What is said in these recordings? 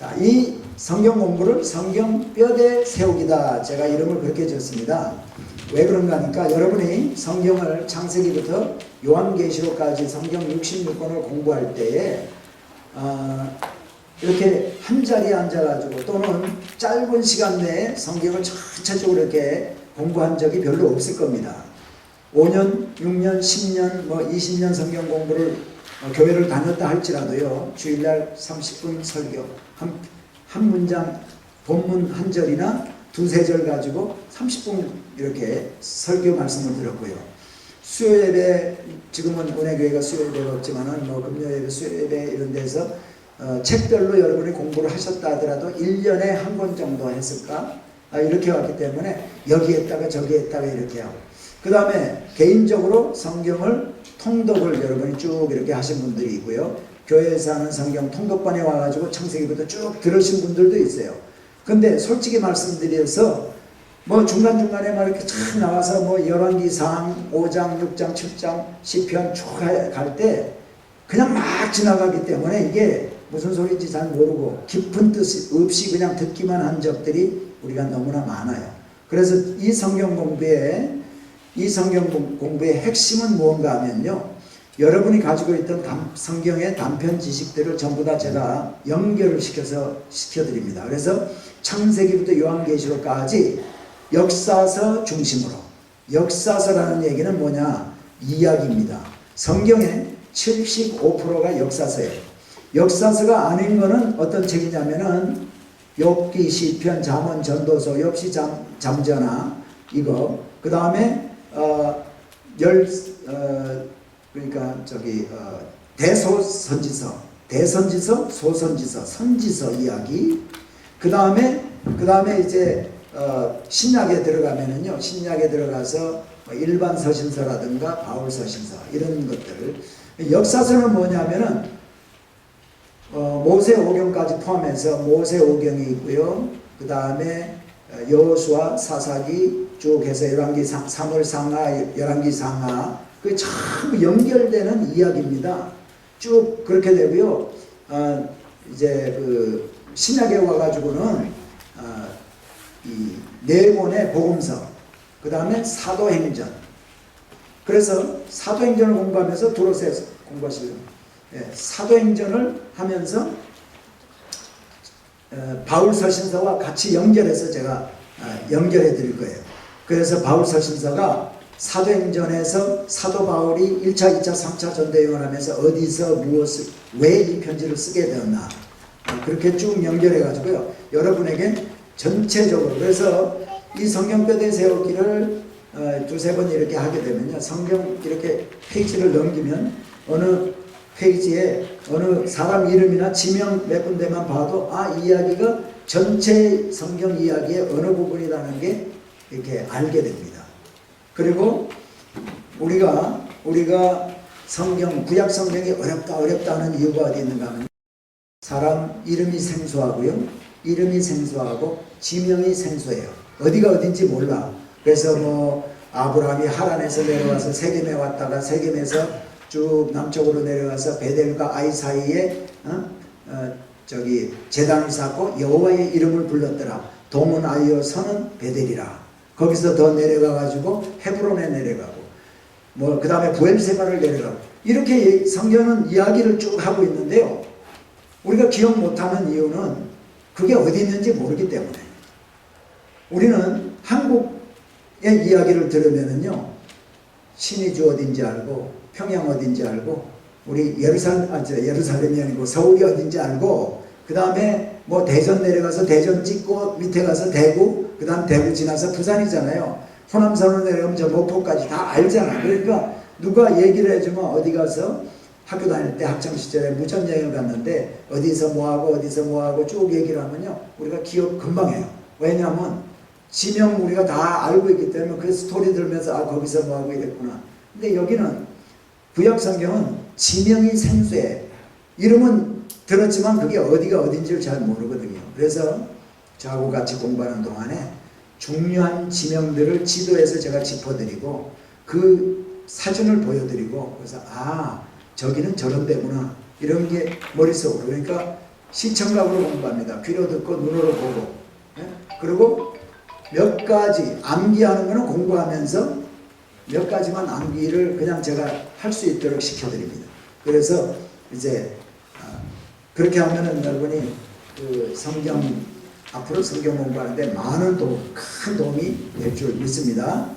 자, 이 성경 공부를 성경 뼈대 세우기다. 제가 이름을 그렇게 지었습니다. 왜 그런가 하니까 여러분이 성경을 창세기부터 요한계시록까지 성경 66권을 공부할 때에 이렇게 한 자리에 앉아가지고 또는 짧은 시간 내에 성경을 전체적으로 이렇게 공부한 적이 별로 없을 겁니다. 5년, 6년, 10년, 20년 성경 공부를 교회를 다녔다 할지라도요, 주일날 30분 설교, 한 문장, 본문 한 절이나 두세 절 가지고 30분 이렇게 설교 말씀을 들었고요. 수요예배, 지금은 은혜교회가 수요예배가 없지만은 금요예배, 수요예배 이런 데서 책별로 여러분이 공부를 하셨다 하더라도 1년에 한 권 정도 했을까? 이렇게 왔기 때문에 여기 했다가 저기 했다가 이렇게 하고, 그 다음에 개인적으로 성경을 통독을 여러분이 쭉 이렇게 하신 분들이 있고요. 교회에서 하는 성경 통독반에 와가지고 창세기부터 쭉 들으신 분들도 있어요. 근데 솔직히 말씀드려서 중간중간에 이렇게 쫙 나와서 열왕기상 5장, 6장, 7장, 시편 쭉 갈 때 그냥 막 지나가기 때문에 이게 무슨 소리인지 잘 모르고 깊은 뜻 없이 그냥 듣기만 한 적들이 우리가 너무나 많아요. 그래서 이 성경 공부의 핵심은 무언가 하면요, 여러분이 가지고 있던 성경의 단편 지식들을 전부 다 제가 연결을 시켜드립니다. 그래서 창세기부터 요한계시록까지 역사서 중심으로, 역사서라는 얘기는 뭐냐? 이야기입니다. 성경의 75%가 역사서예요. 역사서가 아닌 거는 어떤 책이냐면은 욥기, 시편, 잠언, 전도서, 욥시, 잠전하 이거, 그 다음에 대선지서, 소선지서, 선지서 이야기. 그 다음에 이제 신약에 들어가면은요, 신약에 들어가서 일반 서신서라든가 바울 서신서 이런 것들. 역사서는 뭐냐면은 모세오경까지 포함해서 모세오경이 있고요. 그 다음에 여호수아, 사사기 쭉 해서 열왕기, 사무엘상하, 열왕기상하, 그게 참 연결되는 이야기입니다. 쭉 그렇게 되고요. 이제 그 신약에 와가지고는 이 네 권의 복음서, 그 다음에 사도행전. 그래서 사도행전을 공부하면서 들어오세요. 공부하시려면. 사도행전을 하면서 바울 서신서와 같이 연결해서 제가 연결해 드릴 거예요. 그래서 바울 서신서가 사도행전에서 사도 바울이 1차, 2차, 3차 전도여행을 하면서 어디서 무엇을, 왜 이 편지를 쓰게 되었나, 그렇게 쭉 연결해 가지고요, 여러분에게 전체적으로. 그래서 이 성경 뼈대 세우기를 두세 번 이렇게 하게 되면요, 성경 이렇게 페이지를 넘기면 어느 페이지에 어느 사람 이름이나 지명 몇 군데만 봐도 이 이야기가 전체 성경 이야기의 어느 부분이라는 게 이렇게 알게 됩니다. 그리고 우리가 성경, 구약 성경이 어렵다 하는 이유가 어디 있는가 하면, 사람 이름이 생소하고요, 이름이 생소하고 지명이 생소해요. 어디가 어딘지 몰라. 그래서 아브라함이 하란에서 내려와서 세겜에 왔다가 세겜에서 쭉 남쪽으로 내려가서 베델과 아이 사이에 제단을 쌓고 여호와의 이름을 불렀더라. 동은 아이요 서는 베델이라. 거기서 더 내려가 가지고 헤브론에 내려가고 그 다음에 부엘세바를 내려가고, 이렇게 성경은 이야기를 쭉 하고 있는데요, 우리가 기억 못하는 이유는 그게 어디 있는지 모르기 때문에. 우리는 한국의 이야기를 들으면은요, 신의주 어딘지 알고, 평양 어딘지 알고, 우리 예루살렘이 아니고 서울이 어딘지 알고, 그 다음에 대전 내려가서 대전 찍고 밑에 가서 대구, 그 다음 대구 지나서 부산이잖아요. 호남선으로 내려가면 저 목포까지 다 알잖아. 그러니까 누가 얘기를 해주면 어디 가서 학교 다닐 때 학창시절에 무전여행을 갔는데 어디서 뭐하고 쭉 얘기를 하면요, 우리가 기억 금방 해요. 왜냐하면 지명 우리가 다 알고 있기 때문에 그 스토리 들으면서 거기서 뭐하고 이랬구나. 근데 여기는 구약 성경은 지명이 생소해. 이름은 들었지만 그게 어디가 어딘지를 잘 모르거든요. 그래서 저하고 같이 공부하는 동안에 중요한 지명들을 지도에서 제가 짚어드리고 그 사진을 보여드리고, 그래서 저기는 저런 데구나 이런 게 머릿속으로. 그러니까 시청각으로 공부합니다. 귀로 듣고 눈으로 보고. 예? 그리고 몇 가지 암기하는 거는 공부하면서 몇 가지만 암기를 그냥 제가 할 수 있도록 시켜드립니다. 그래서 이제 그렇게 하면은 여러분이 그 앞으로 성경 공부하는데 많은 큰 도움이 될 줄 믿습니다.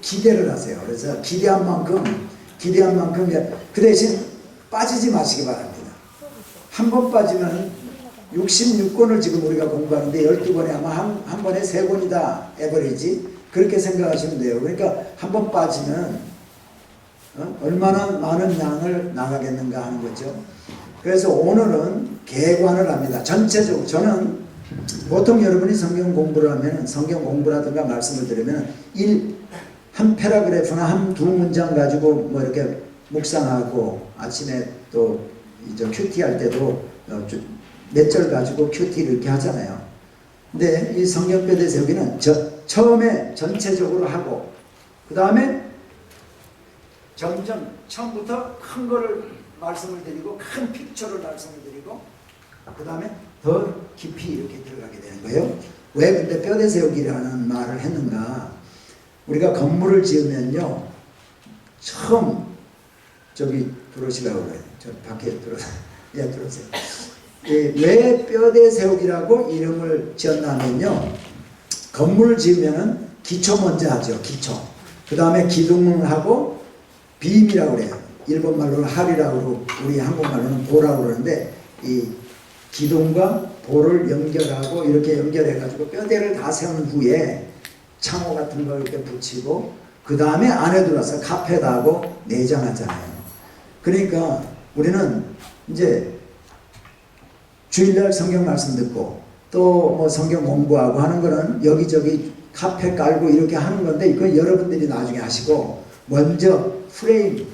기대를 하세요. 그래서 기대한 만큼 그 대신 빠지지 마시기 바랍니다. 한 번 빠지면 66권을 지금 우리가 공부하는데 12권에 아마 한 번에 3권이다 에버리지 그렇게 생각하시면 돼요. 그러니까 한 번 빠지면 얼마나 많은 양을 나가겠는가 하는 거죠. 그래서 오늘은 개관을 합니다. 전체적으로 저는 보통 여러분이 성경 공부를 하면 성경 공부라든가 말씀을 들으면 한 패러그래프나 한 두 문장 가지고 뭐 이렇게 묵상하고 아침에 또 이제 큐티 할 때도 몇 절 가지고 큐티를 이렇게 하잖아요. 근데 이 성경뼈대 세우기는 처음에 전체적으로 하고 그 다음에 점점 처음부터 큰 거를 말씀을 드리고 큰 픽처를 말씀을 드리고 그 다음에 더 깊이 이렇게 들어가게 되는 거예요. 왜 근데 뼈대 세우기라는 말을 했는가? 우리가 건물을 지으면요 처음 저기 들어오시라고 그래요. 저 밖에 들어오세요. 왜 뼈대 세우기라고 이름을 지었냐면요 건물을 지으면은 기초 먼저 하죠. 기초. 그 다음에 기둥을 하고 빔이라고 그래요. 일본 말로는 합이라고 그러고 우리 한국말로는 보라고 그러는데 이 기둥과 볼을 연결하고 이렇게 연결해 가지고 뼈대를 다 세운 후에 창호 같은 걸 이렇게 붙이고 그 다음에 안에 들어와서 카페다 하고 내장하잖아요. 그러니까 우리는 이제 주일날 성경 말씀 듣고 또 뭐 성경 공부하고 하는 거는 여기저기 카페 깔고 이렇게 하는 건데 이건 여러분들이 나중에 하시고 먼저 프레임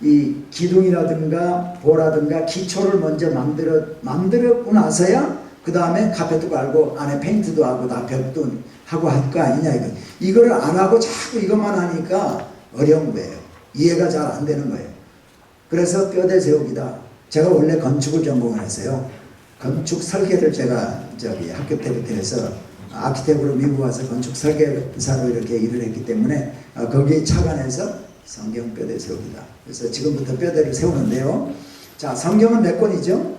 이 기둥이라든가 보라든가 기초를 먼저 만들었고 나서야 그 다음에 카페도 깔고 안에 페인트도 하고 다 벽도 하고 할 거 아니냐 이거. 이거를 안 하고 자꾸 이것만 하니까 어려운 거예요. 이해가 잘 안 되는 거예요. 그래서 뼈대 세우기다. 제가 원래 건축을 전공을 했어요. 건축 설계를 제가 학교 때부터 해서 아키텍으로 미국 와서 건축 설계사로 이렇게 일을 했기 때문에 거기에 착안해서 성경 뼈대 세우기다. 그래서 지금부터 뼈대를 세우는데요. 자, 성경은 몇 권이죠?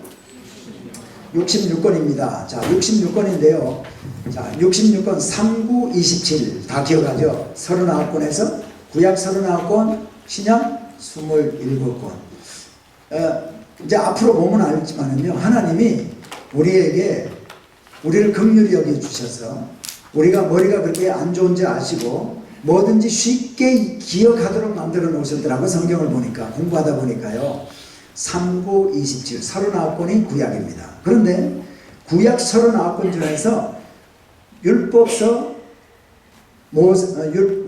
66권입니다. 자, 66권인데요. 자, 66권 39, 27 다 기억하죠? 39권에서 구약 39권, 신약 27권. 이제 앞으로 보면 알지만은요, 하나님이 우리를 긍휼히 여겨주셔서 우리가 머리가 그렇게 안 좋은지 아시고 뭐든지 쉽게 기억하도록 만들어 놓으셨더라고. 성경을 보니까 공부하다 보니까요. 39, 27 39권이 구약입니다. 그런데 구약 39권 중에서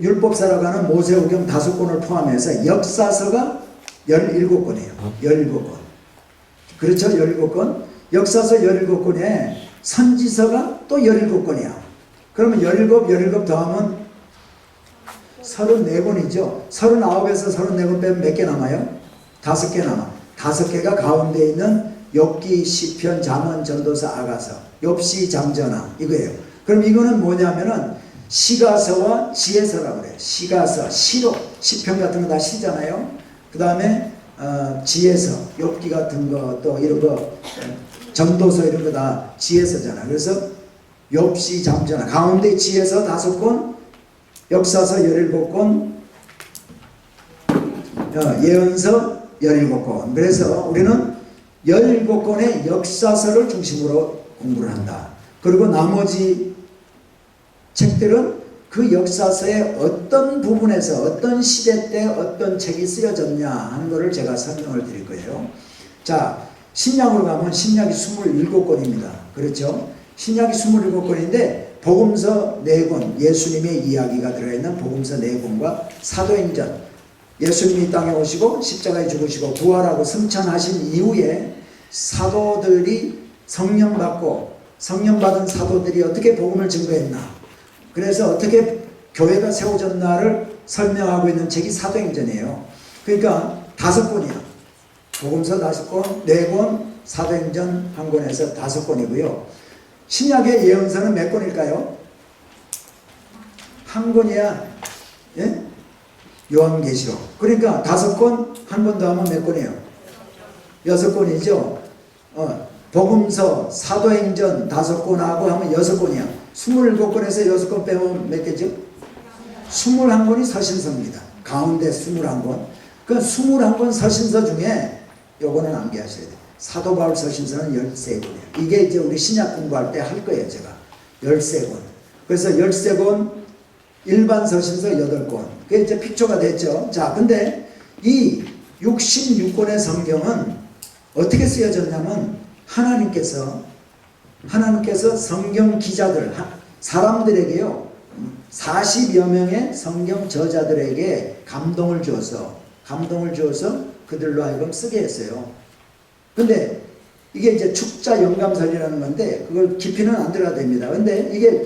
율법서라고 하는 모세오경 5권을 포함해서 역사서가 17권이에요. 17권. 그렇죠? 17권. 역사서 17권에 선지서가 또 17권이야. 그러면 17 더하면 34권이죠. 39에서 34권 빼면 몇 개 남아요? 5개 남아. 5개가 가운데 있는 욥기, 시편, 잠언, 전도서, 아가서, 욥시, 잠전하 이거예요. 그럼 이거는 뭐냐면은 시가서와 지혜서라고 그래요. 시가서, 시록, 시편 같은 거 다 시잖아요. 그 다음에 지혜서, 욥기 같은 거 또 이런 거 전도서 이런 거 다 지혜서잖아. 그래서 욥시, 잠전하 가운데 지혜서 5권, 역사서 17권, 예언서 17권. 그래서 우리는 17권의 역사서를 중심으로 공부를 한다. 그리고 나머지 책들은 그 역사서의 어떤 부분에서 어떤 시대 때 어떤 책이 쓰여졌냐 하는 것을 제가 설명을 드릴 거예요. 자, 신약으로 가면 신약이 27권입니다. 그렇죠? 신약이 27권인데 복음서 4권, 예수님의 이야기가 들어있는 복음서 4권과 사도행전, 예수님이 땅에 오시고 십자가에 죽으시고 부활하고 승천하신 이후에 사도들이 성령 받은 사도들이 어떻게 복음을 증거했나, 그래서 어떻게 교회가 세워졌나를 설명하고 있는 책이 사도행전이에요. 그러니까 5권이야. 복음서 5권, 4권, 사도행전 한 권에서 5권이고요. 신약의 예언서는 몇 권일까요? 한 권이야. 예? 요한계시록. 그러니까 5권, 한 권 더 하면 몇 권이에요? 6권이죠. 복음서, 사도행전 5권하고 하면 6권이야. 27권에서 6권 빼면 몇 개죠? 21권이 서신서입니다. 가운데 21권. 그 21권 서신서 중에 요거는 암기하셔야 돼요. 사도 바울 서신서는 13권이에요. 이게 이제 우리 신약 공부할 때 할 거예요, 제가. 13권. 그래서 13권, 일반 서신서 8권. 그게 이제 픽초가 됐죠. 자, 근데 이 66권의 성경은 어떻게 쓰여졌냐면 하나님께서 성경 기자들, 사람들에게요, 40여 명의 성경 저자들에게 감동을 주어서 그들로 하여금 쓰게 했어요. 근데 이게 이제 축자 영감설이라는 건데 그걸 깊이는 안 들어가도 됩니다. 근데 이게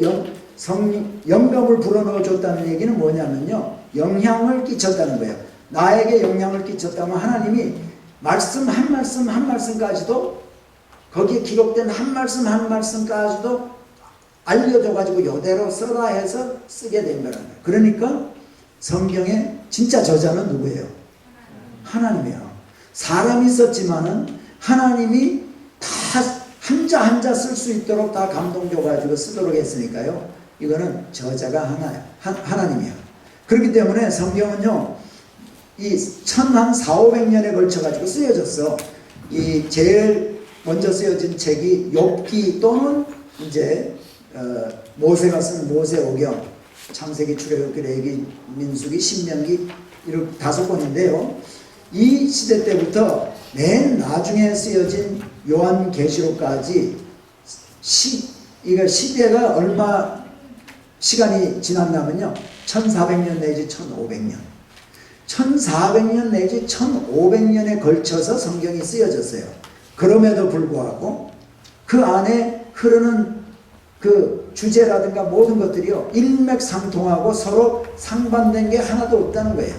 영감을 불어넣어 줬다는 얘기는 뭐냐면요, 영향을 끼쳤다는 거예요. 나에게 영향을 끼쳤다면 하나님이 말씀 한 말씀까지도, 거기에 기록된 한 말씀까지도 알려줘가지고 요대로 써라 해서 쓰게 된 거라는 거예요. 그러니까 성경의 진짜 저자는 누구예요? 하나님이에요. 사람이 썼지만은 하나님이 다 한자 쓸 수 있도록 다 감동 줘가지고 쓰도록 했으니까요. 이거는 저자가 하나님이야. 그렇기 때문에 성경은요, 이 1400~500년에 걸쳐가지고 쓰여졌어. 이 제일 먼저 쓰여진 책이 욥기 또는 이제 모세가 쓴 모세오경, 창세기, 출애굽기, 레위기, 민수기, 신명기 이렇게 5권인데요. 이 시대 때부터 맨 나중에 쓰여진 요한계시록까지 이거 시대가 얼마 시간이 지났냐면요, 1400년 내지 1500년. 1400년 내지 1500년에 걸쳐서 성경이 쓰여졌어요. 그럼에도 불구하고 그 안에 흐르는 그 주제라든가 모든 것들이요, 일맥상통하고 서로 상반된 게 하나도 없다는 거예요.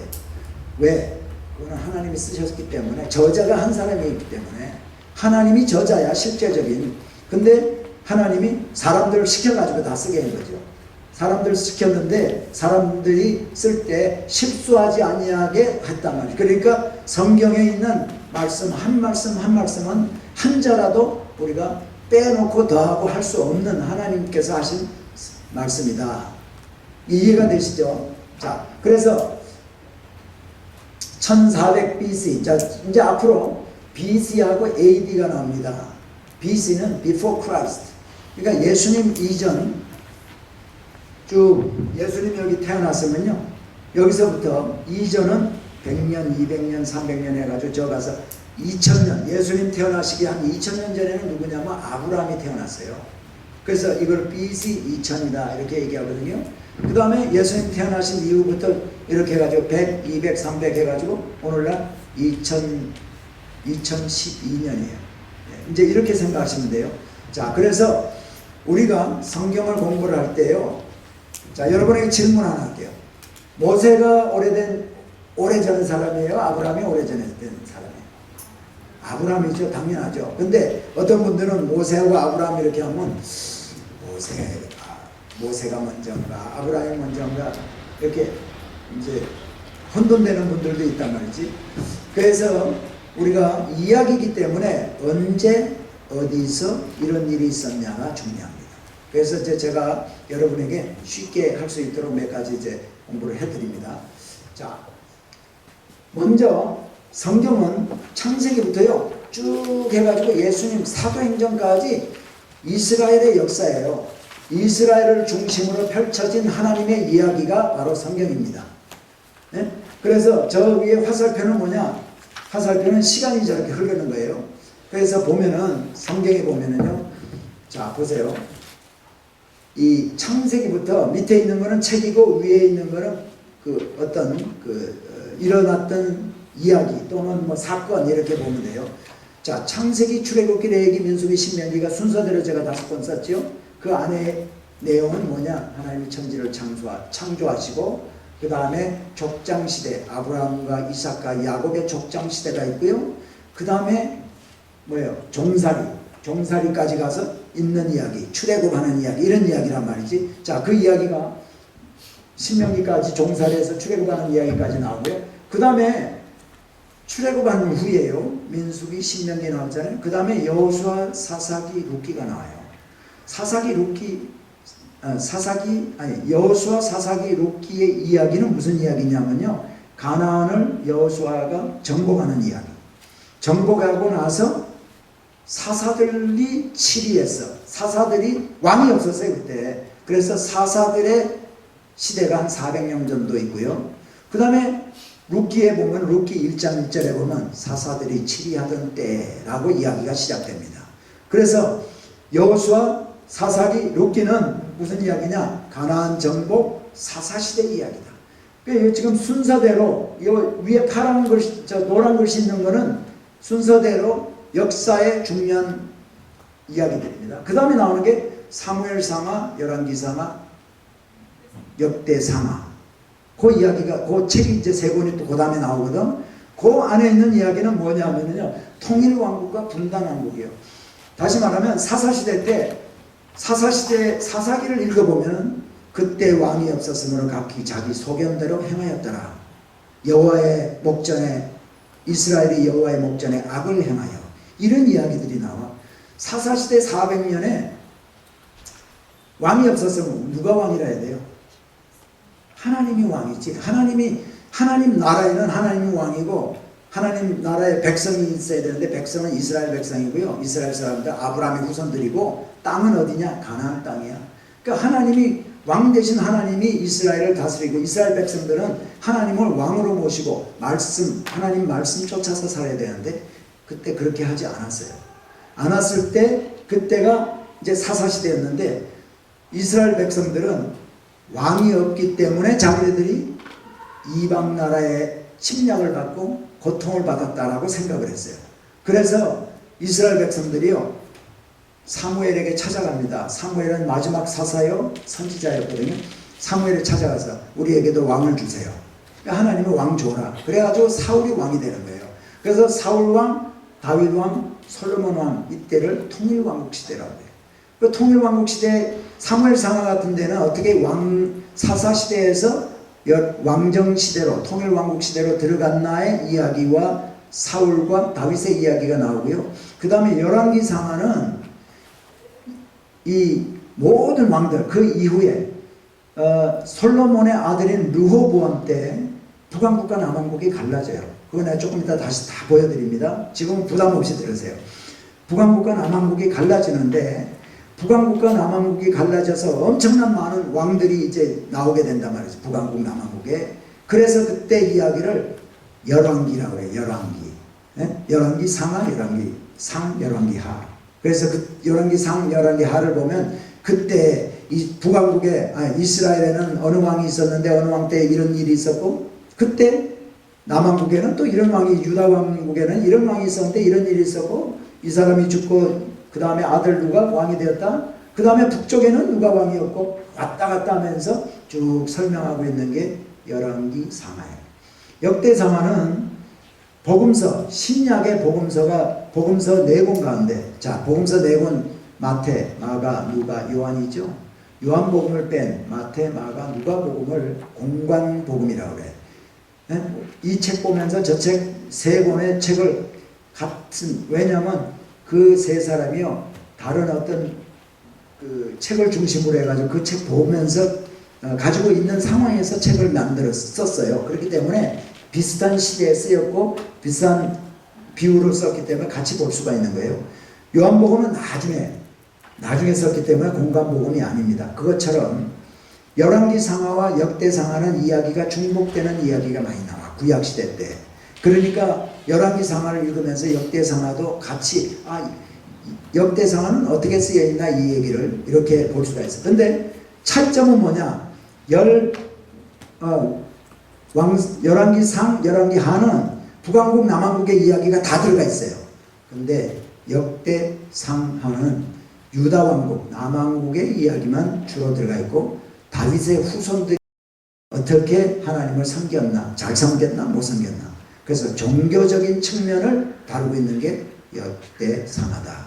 왜? 그거는 하나님이 쓰셨기 때문에, 저자가 한 사람이기 때문에. 하나님이 저자야, 실제적인. 근데 하나님이 사람들을 시켜가지고 다 쓰게 한 거죠. 사람들 시켰는데 사람들이 쓸 때 실수하지 아니하게 했단 말이에요. 그러니까 성경에 있는 말씀 한 말씀은 한자라도 우리가 빼놓고 더하고 할 수 없는 하나님께서 하신 말씀이다. 이해가 되시죠? 자, 그래서 1400 BC. 자, 이제 앞으로 BC하고 AD가 나옵니다. BC는 Before Christ. 그러니까 예수님 이전, 쭉 예수님 여기 태어났으면요, 여기서부터 이전은 100년, 200년, 300년 해가지고 저 가서 2000년, 예수님 태어나시기 한 2000년 전에는 누구냐면 아브라함이 태어났어요. 그래서 이걸 BC 2000이다 이렇게 얘기하거든요. 그 다음에 예수님 태어나신 이후부터 이렇게 해가지고 100, 200, 300 해가지고 오늘날 2012년이에요. 이제 이렇게 생각하시면 돼요. 자, 그래서 우리가 성경을 공부를 할 때요, 자, 여러분에게 질문 하나 할게요. 모세가 오래전 사람이에요? 아브라함이 오래전에 된 사람이에요? 아브라함이죠. 당연하죠. 근데 어떤 분들은 모세하고 아브라함 이렇게 하면 모세가 먼저인가 아브라함이 먼저인가 이렇게 이제 혼돈되는 분들도 있단 말이지. 그래서 우리가 이야기이기 때문에 언제 어디서 이런 일이 있었냐가 중요합니다. 그래서 이제 제가 여러분에게 쉽게 할 수 있도록 몇 가지 이제 공부를 해드립니다. 자, 먼저 성경은 창세기부터요 쭉 해가지고 예수님 사도행전까지 이스라엘의 역사예요. 이스라엘을 중심으로 펼쳐진 하나님의 이야기가 바로 성경입니다. 네? 그래서 저 위에 화살표는 뭐냐? 화살표는 시간이 저렇게 흐르는 거예요. 그래서 보면은 성경에 보면은요, 자 보세요. 이 창세기부터 밑에 있는 거는 책이고 위에 있는 거는 그 어떤 일어났던 이야기 또는 뭐 사건 이렇게 보면 돼요. 자, 창세기, 출애굽기, 레위기, 민수기, 신명기가 순서대로 제가 5권 썼죠. 그 안에 내용은 뭐냐? 하나님이 천지를 창조하시고 그 다음에 족장시대, 아브라함과 이삭과 야곱의 족장시대가 있고요. 그 다음에 뭐예요? 종살이까지 가서 있는 이야기, 출애굽하는 이야기, 이런 이야기란 말이지. 자, 그 이야기가 신명기까지 종살이에서 출애굽하는 이야기까지 나오고요. 그 다음에 출애굽한 후에요. 민수기, 신명기 나오잖아요. 그 다음에 여호수아, 사사기, 룻기가 나와요. 여호수아, 사사기, 룻기의 이야기는 무슨 이야기냐면요. 가나안을 여호수아가 정복하는 이야기. 정복하고 나서 사사들이 치리했어. 사사들이 왕이 없었어요 그때. 그래서 사사들의 시대가 한 400년 정도 있고요. 그 다음에 룻기에 보면 룻기 1장 1절에 보면 사사들이 치리하던 때라고 이야기가 시작됩니다. 그래서 여호수아, 사사기, 룻기는 무슨 이야기냐? 가나안 정복 사사시대 이야기다. 그러니까 지금 순서대로 위에 파란 글씨, 노란 글씨 있는 거는 순서대로 역사의 중요한 이야기들입니다. 그 다음에 나오는 게 사무엘상하, 열왕기상하, 역대상하. 그 이야기가, 그 책이 이제 세 권이 또 그 다음에 나오거든. 그 안에 있는 이야기는 뭐냐면요. 통일왕국과 분단왕국이에요. 다시 말하면 사사시대 때, 사사기를 읽어보면 그때 왕이 없었으므로 각기 자기 소견대로 행하였더라. 여호와의 목전에, 이스라엘이 여호와의 목전에 악을 행하여. 이런 이야기들이 나와. 사사시대 400년에 왕이 없었으면 누가 왕이라 해야 돼요? 하나님이 왕이지. 하나님 나라에는 하나님이 왕이고, 하나님 나라에 백성이 있어야 되는데, 백성은 이스라엘 백성이고요. 이스라엘 사람들, 아브라함의 후손들이고, 땅은 어디냐? 가나안 땅이야. 그러니까 하나님이, 왕 대신 하나님이 이스라엘을 다스리고, 이스라엘 백성들은 하나님을 왕으로 모시고, 하나님 말씀 쫓아서 살아야 되는데, 그때 그렇게 하지 않았어요. 않았을 때, 그때가 이제 사사시대였는데, 이스라엘 백성들은 왕이 없기 때문에 자기들이 이방 나라의 침략을 받고 고통을 받았다라고 생각을 했어요. 그래서 이스라엘 백성들이요, 사무엘에게 찾아갑니다. 사무엘은 마지막 사사요, 선지자였거든요. 사무엘을 찾아가서 우리에게도 왕을 주세요. 하나님은 왕 줘라. 그래가지고 사울이 왕이 되는 거예요. 그래서 사울왕, 다윗왕, 솔로몬왕, 이때를 통일왕국 시대라고 해요. 그 통일왕국 시대, 사무엘상하 같은 데는 어떻게 사사시대에서 왕정시대로, 통일왕국 시대로 들어갔나의 이야기와 사울과 다윗의 이야기가 나오고요. 그 다음에 열왕기상하는 이 모든 왕들, 그 이후에 솔로몬의 아들인 르호보암 때 북왕국과 남왕국이 갈라져요. 그거 내가 조금 이따 다시 다 보여드립니다. 지금은 부담 없이 들으세요. 북왕국과 남왕국이 갈라지는데, 북왕국과 남왕국이 갈라져서 엄청난 많은 왕들이 이제 나오게 된단 말이죠. 북왕국, 남왕국에. 그래서 그때 이야기를 열왕기라고 해요. 열왕기. 네? 열왕기 상하, 열왕기 상, 열왕기 하. 그래서 그 열왕기 상, 열왕기 하를 보면 그때 이 북왕국에, 이스라엘에는 어느 왕이 있었는데 어느 왕 때 이런 일이 있었고, 그때 남왕국에는 또 이런 왕이, 유다 왕국에는 이런 왕이 있었는데 이런 일이 있었고, 이 사람이 죽고 그 다음에 아들 누가 왕이 되었다. 그 다음에 북쪽에는 누가 왕이었고, 왔다 갔다 하면서 쭉 설명하고 있는 게 열왕기 상하예요. 역대상하는 복음서, 신약의 복음서 4권 가운데, 자, 복음서 4권, 마태, 마가, 누가, 요한이죠. 요한복음을 뺀 마태, 마가, 누가복음을 공관복음이라고 그래. 이 책 보면서 저 책 3권의 책을 왜냐면 그 세 사람이요, 다른 어떤 그 책을 중심으로 해가지고 그 책 보면서 가지고 있는 상황에서 책을 썼어요. 그렇기 때문에 비슷한 시대에 쓰였고 비슷한 비유로 썼기 때문에 같이 볼 수가 있는 거예요. 요한복음은 나중에 썼기 때문에 공관복음이 아닙니다. 그것처럼 열왕기 상하와 역대 상하는 이야기가 중복되는 이야기가 많이 나와. 구약시대 때. 그러니까 열왕기 상하를 읽으면서 역대 상하도 같이 역대 상하는 어떻게 쓰여 있나 이 얘기를 이렇게 볼 수가 있어. 근데 차이점은 뭐냐? 열왕기 상, 열왕기 하는 북왕국, 남왕국의 이야기가 다 들어가 있어요. 근데 역대 상하는 유다 왕국, 남왕국의 이야기만 주로 들어가 있고, 다윗의 후손들이 어떻게 하나님을 섬겼나, 잘 섬겼나, 못 섬겼나. 그래서 종교적인 측면을 다루고 있는 게 역대 상하다.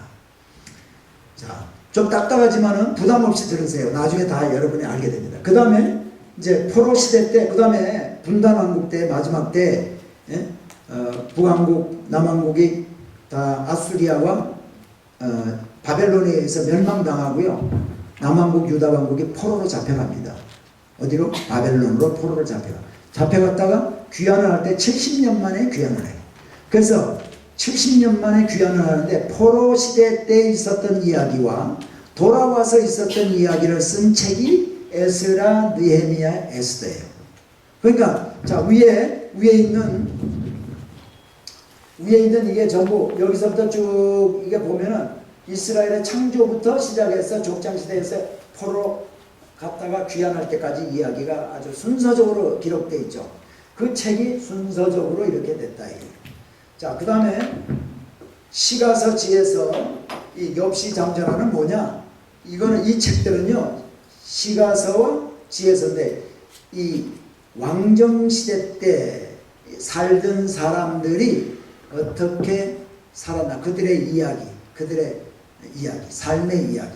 자, 좀 딱딱하지만은 부담 없이 들으세요. 나중에 다 여러분이 알게 됩니다. 그 다음에 이제 포로 시대 때, 그 다음에 분단왕국 때, 마지막 때, 북왕국, 남왕국이 다 아수리아와 바벨론에 의해서 멸망당하고요. 남왕국, 유다왕국이 포로로 잡혀갑니다. 어디로? 바벨론으로 포로를 잡혀갔다가 귀환을 할 때 70년 만에 귀환을 해요. 그래서 70년 만에 귀환을 하는데 포로 시대 때 있었던 이야기와 돌아와서 있었던 이야기를 쓴 책이 에스라, 느헤미야, 에스더예요. 그러니까 자 위에 있는 이게 전부 여기서부터 쭉 이게 보면은 이스라엘의 창조부터 시작해서 족장시대에서 포로 갔다가 귀환할 때까지 이야기가 아주 순서적으로 기록되어 있죠. 그 책이 순서적으로 이렇게 됐다. 자, 그 다음에 시가서, 지에서 이 욥시 잠언은 뭐냐? 이거는 이 책들은요, 시가서와 지에서인데 이 왕정시대 때 살던 사람들이 어떻게 살았나, 그들의 이야기, 삶의 이야기,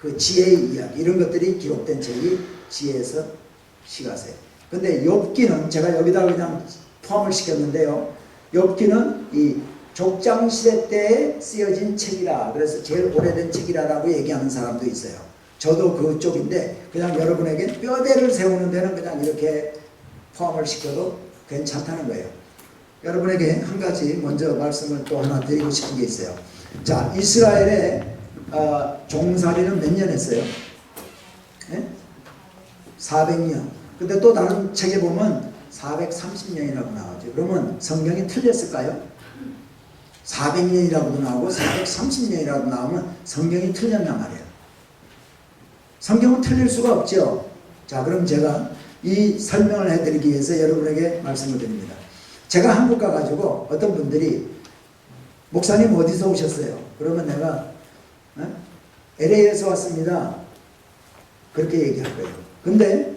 그 지혜의 이야기, 이런 것들이 기록된 책이 지혜서, 시가서예요. 근데 욥기는 제가 여기다 그냥 포함을 시켰는데요. 욥기는 이 족장시대 때에 쓰여진 책이라, 그래서 제일 오래된 책이라고 얘기하는 사람도 있어요. 저도 그쪽인데 그냥 여러분에게 뼈대를 세우는 데는 그냥 이렇게 포함을 시켜도 괜찮다는 거예요. 여러분에게 한 가지 먼저 말씀을 또 하나 드리고 싶은 게 있어요. 자, 이스라엘의 종살이는 몇 년 했어요? 네? 400년. 근데 또 다른 책에 보면 430년이라고 나오죠. 그러면 성경이 틀렸을까요? 400년이라고도 나오고 430년이라고 나오면 성경이 틀렸단 말이에요. 성경은 틀릴 수가 없죠. 자, 그럼 제가 이 설명을 해드리기 위해서 여러분에게 말씀을 드립니다. 제가 한국 가가지고 어떤 분들이 목사님 어디서 오셨어요? 그러면 내가 LA에서 왔습니다. 그렇게 얘기할 거예요. 근데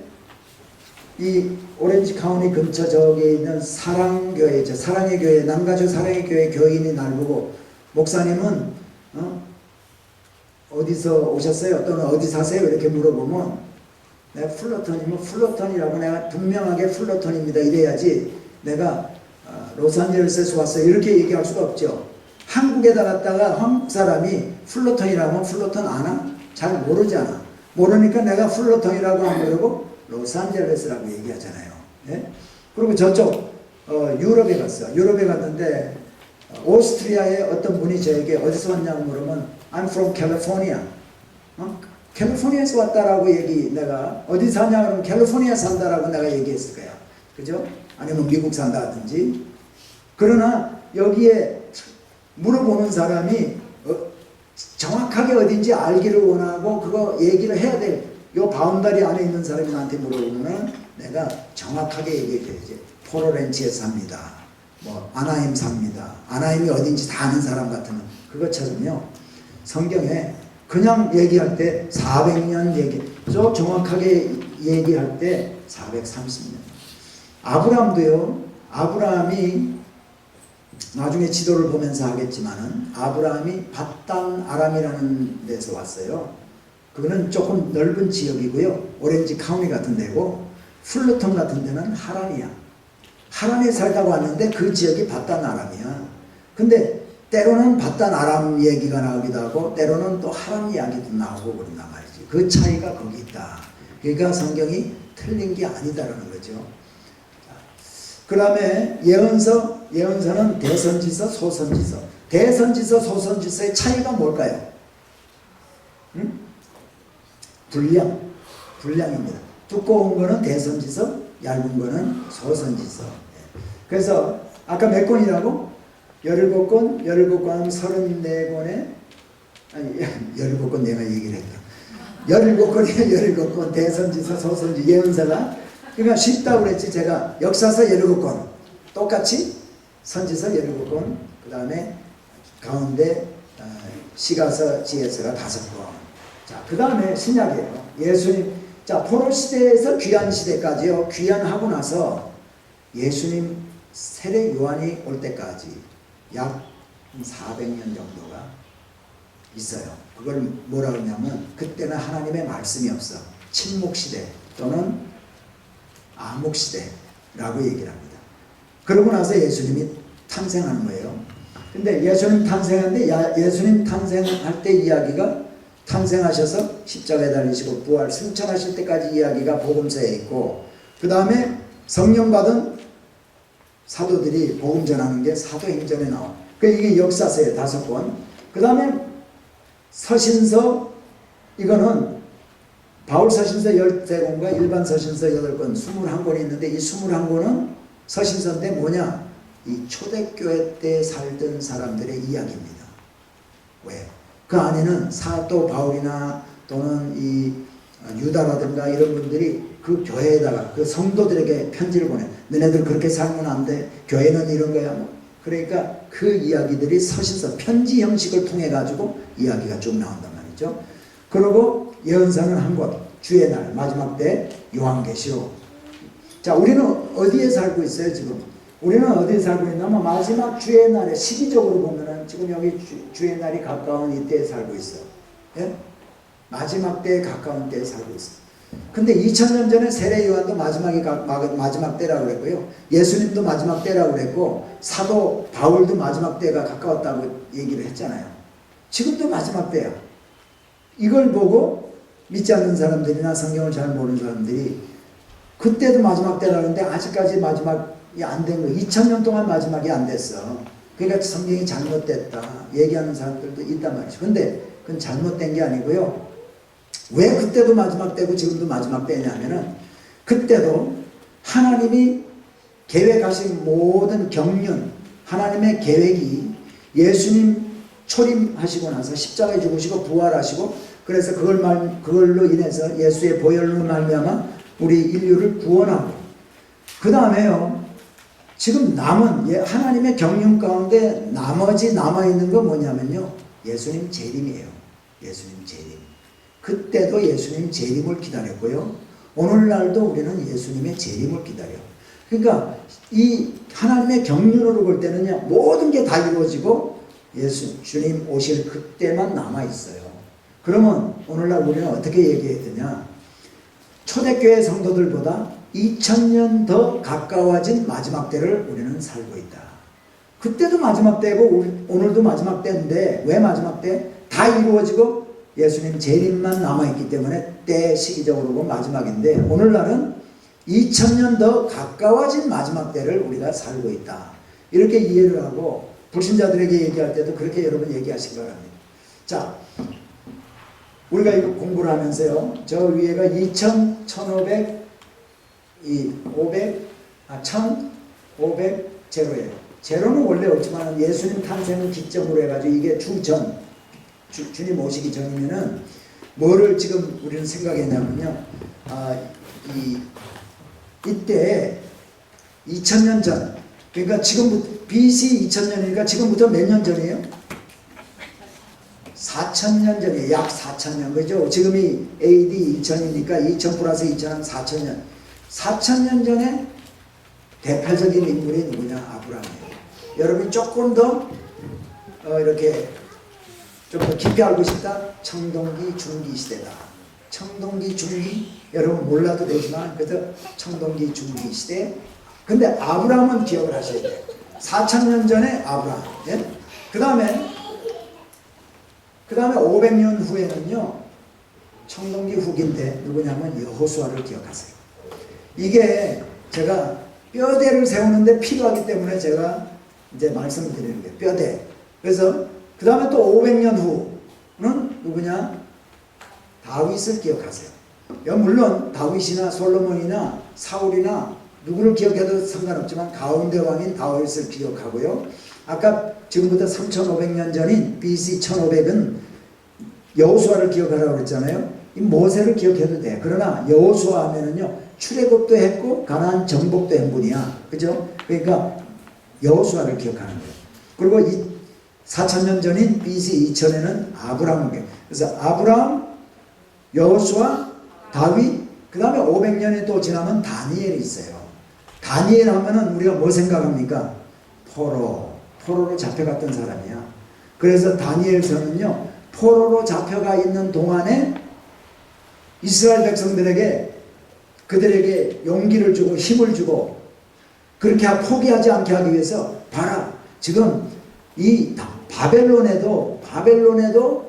이 오렌지 카운티 근처 저기에 있는 사랑교회죠. 사랑의 교회, 남가주 사랑의 교회 교인이 날 보고 목사님은 어디서 오셨어요? 또는 어디 사세요? 이렇게 물어보면 내가 플러턴이면 플러턴이라고 내가 분명하게 플러턴입니다. 이래야지 내가 로스앤젤레스에서 왔어요. 이렇게 얘기할 수가 없죠. 한국에다 갔다가 한국 사람이 플러턴이라고 하면 플러턴 아나? 잘 모르잖아. 모르니까 내가 플러턴이라고 안 그러고 로스앤젤레스라고 얘기하잖아요. 예? 그리고 저쪽 유럽에 갔어. 유럽에 갔는데 오스트리아의 어떤 분이 저에게 어디서 왔냐고 물으면 I'm from California. 캘리포니아에서 왔다라고 내가 어디 사냐 그러면 캘리포니아 산다라고 내가 얘기했을 거야. 그죠? 아니면 미국 산다 하든지. 그러나 여기에 물어보는 사람이 정확하게 어딘지 알기를 원하고 그거 얘기를 해야 돼. 요 바운다리 안에 있는 사람이 나한테 물어보면 내가 정확하게 얘기해야지. 포로렌치에 삽니다. 뭐 아나임 삽니다. 아나임이 어딘지 다 아는 사람 같으면 그것처럼요. 성경에 그냥 얘기할 때 400년 저 정확하게 얘기할 때 430년. 아브라함도요. 아브라함이 나중에 지도를 보면서 하겠지만은 아브라함이 밧단 아람이라는 데서 왔어요. 그거는 조금 넓은 지역이고요. 오렌지 카운티 같은 데고 풀루턴 같은 데는 하란이야. 하란에 살다가 왔는데 그 지역이 밧단 아람이야. 근데 때로는 밧단 아람 얘기가 나오기도 하고 때로는 또 하란 이야기도 나오고 그런단 말이지. 그 차이가 거기 있다. 그러니까 성경이 틀린 게 아니다라는 거죠. 그 다음에 예언서는 대선지서, 소선지서. 대선지서, 소선지서의 차이가 뭘까요? 분량입니다. 두꺼운 거는 대선지서, 얇은 거는 소선지서. 그래서 아까 몇 권이라고? 17권, 17권, 34권에 아니 17권 내가 얘기를 했다. 17권이에요. 17권 대선지서, 소선지서, 예언서가. 그러니까 쉽다고 그랬지. 제가 역사서 17권 똑같이 선지서 17권 그 다음에 가운데 시가서, 지혜서가 5권. 자, 그 다음에 신약이에요. 예수님, 자, 포로 시대에서 귀환 시대까지요. 귀환하고 나서 예수님 세례 요한이 올 때까지 약 400년 정도가 있어요. 그걸 뭐라 그러냐면 그때는 하나님의 말씀이 없어. 침묵시대 또는 암묵시대라고 얘기를 합니다. 그러고 나서 예수님이 탄생하는 거예요. 근데 예수님 탄생하는데 예수님 탄생할 때 이야기가 탄생하셔서 십자가에 달리시고 부활 승천하실 때까지 이야기가 복음서에 있고, 그 다음에 성령 받은 사도들이 복음 전하는 게 사도행전에 나와. 이게 역사서에 5권. 그 다음에 서신서, 이거는 바울 서신서 13권과 일반 서신서 8권 21권이 있는데, 이 21권은 서신서인데 뭐냐? 이 초대교회 때 살던 사람들의 이야기입니다. 왜? 그 안에는 사도 바울이나 또는 이 유다라든가 이런 분들이 그 교회에다가 그 성도들에게 편지를 보내. 너네들 그렇게 살면 안 돼. 교회는 이런 거야. 뭐. 그러니까 그 이야기들이 서신서 편지 형식을 통해 가지고 이야기가 쭉 나온단 말이죠. 그리고 예언서는 한 권, 주의 날, 마지막 때 요한계시록. 자, 우리는 어디에 살고 있어요 지금? 우리는 어디에 살고 있냐면 마지막 주의 날에 시기적으로 보면은 지금 여기 주의 날이 가까운 이때에 살고 있어. 예? 마지막 때에 가까운 때에 살고 있어. 근데 2000년 전에 세례 요한도 마지막 때라고 그랬고요. 예수님도 마지막 때라고 그랬고, 사도 바울도 마지막 때가 가까웠다고 얘기를 했잖아요. 지금도 마지막 때야. 이걸 보고 믿지 않는 사람들이나 성경을 잘 모르는 사람들이 그때도 마지막 때라는데 아직까지 마지막이 안 된 거. 2000년 동안 마지막이 안 됐어. 그러니까 성경이 잘못됐다 얘기하는 사람들도 있단 말이죠. 근데 그건 잘못된 게 아니고요. 왜 그때도 마지막 때고 지금도 마지막 때냐면은, 그때도 하나님이 계획하신 모든 경륜, 하나님의 계획이 예수님 초림하시고 나서 십자가에 죽으시고 부활하시고, 그래서 그걸로 인해서 예수의 보혈로 말미암아 우리 인류를 구원하고, 그 다음에요, 지금 남은 하나님의 경륜 가운데 나머지 남아있는 건 뭐냐면요, 예수님 재림이에요. 예수님 재림. 그때도 예수님 재림을 기다렸고요. 오늘날도 우리는 예수님의 재림을 기다려. 그러니까 이 하나님의 경륜으로 볼 때는요, 모든 게 다 이루어지고 주님 오실 그때만 남아있어요. 그러면 오늘날 우리는 어떻게 얘기해야 되냐? 초대교회 성도들보다 2000년 더 가까워진 마지막 때를 우리는 살고 있다. 그때도 마지막 때고 오늘도 마지막 때인데, 왜 마지막 때? 다 이루어지고 예수님 재림만 남아있기 때문에 때 시기적으로 보면 마지막인데, 오늘날은 2000년 더 가까워진 마지막 때를 우리가 살고 있다. 이렇게 이해를 하고 불신자들에게 얘기할 때도 그렇게 여러분 얘기하시기 바랍니다. 자, 우리가 이거 공부를 하면서요, 저 위에가 1500 제로예요. 제로는 원래 없지만 예수님 탄생을 기점으로 해가지고 이게 주님 오시기 전이면은 뭐를 지금 우리는 생각했냐면요, 이때 2000년 전, 그러니까 지금부터 BC 2000년이니까 지금부터 몇 년 전이에요? 4000년 전이에요. 약 4000년, 그죠? 지금이 AD 2000이니까 2000 플러스 2000은 4000년. 4000년 전에 대표적인 인물이 누구냐? 아브라함이에요. 여러분이 조금 더 이렇게 좀 더 깊이 알고 싶다? 청동기 중기 시대다. 청동기 중기, 여러분 몰라도 되지만 그래도 청동기 중기 시대. 근데 아브라함은 기억을 하셔야 돼요. 4000년 전에 아브라함. 예? 그 다음에 500년 후에는요, 청동기 후기인데 누구냐면 여호수아를 기억하세요. 이게 제가 뼈대를 세우는데 필요하기 때문에 제가 이제 말씀을 드리는 거예요. 뼈대. 그래서 그 다음에 또 500년 후는 누구냐? 다윗을 기억하세요. 물론 다윗이나 솔로몬이나 사울이나 누구를 기억해도 상관없지만 가운데 왕인 다윗을 기억하고요. 아까 지금부터 3500년 전인 BC 1500은 여호수아를 기억하라고 그랬잖아요. 이 모세를 기억해도 돼. 그러나 여호수아 하면은요, 출애굽도 했고 가나안 정복도 한 분이야. 그죠? 그러니까 여호수아를 기억하는 거예요. 그리고 이 4000년 전인 BC 2000에는 아브라함을 기억. 그래서 아브라함, 여호수아, 다윗, 그 다음에 500년이 또 지나면 다니엘이 있어요. 다니엘 하면은 우리가 뭐 생각합니까? 포로 포로로 잡혀갔던 사람이야. 그래서 다니엘서는요, 포로로 잡혀가 있는 동안에 이스라엘 백성들에게 그들에게 용기를 주고 힘을 주고 그렇게 포기하지 않게 하기 위해서 봐라, 지금 이 바벨론에도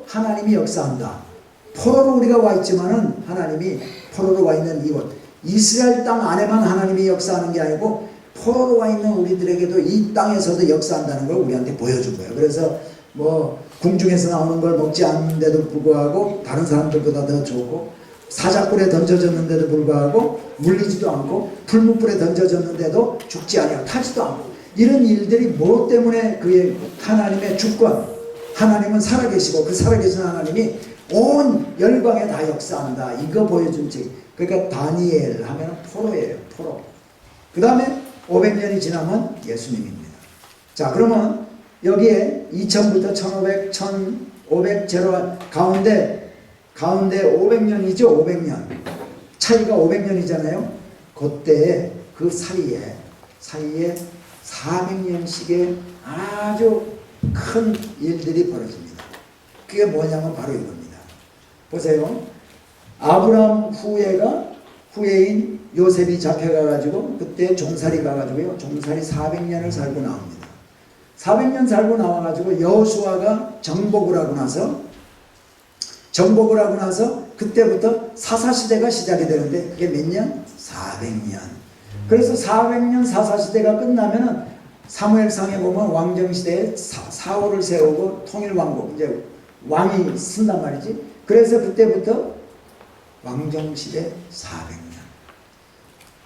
하나님이 역사한다. 포로로 우리가 와 있지만은 하나님이 포로로 와 있는 이곳 이스라엘 땅 안에만 하나님이 역사하는 게 아니고 포로로 와 있는 우리들에게도 이 땅에서도 역사한다는 걸 우리한테 보여준 거예요. 그래서 뭐 궁중에서 나오는 걸 먹지 않는데도 불구하고 다른 사람들보다 더 좋고 사자굴에 던져졌는데도 불구하고 물리지도 않고 풀무불에 던져졌는데도 죽지 아니하고 타지도 않고 이런 일들이 뭐 때문에 그의 하나님의 주권, 하나님은 살아계시고 그 살아계신 하나님이 온 열방에 다 역사한다. 이거 보여준 책. 그러니까 다니엘 하면 포로예요. 포로. 그 다음에 500년이 지나면 예수님입니다. 자, 그러면 여기에 2000부터 1500, 1500 제로 가운데 500년이죠. 500년. 차이가 500년이잖아요. 그때 그 사이에 400년씩의 아주 큰 일들이 벌어집니다. 그게 뭐냐면 바로 이겁니다. 보세요. 아브라함 후예인 요셉이 잡혀가가지고 그때 종살이 가가지고요. 종살이 400년을 살고 나옵니다. 400년 살고 나와가지고 여호수아가 정복을 하고 나서 그때부터 사사시대가 시작이 되는데 그게 몇 년? 400년. 그래서 400년 사사시대가 끝나면은 사무엘상에 보면 왕정시대에 사울을 세우고 통일왕국 이제 왕이 쓴단 말이지. 그래서 그때부터 왕정시대 400년.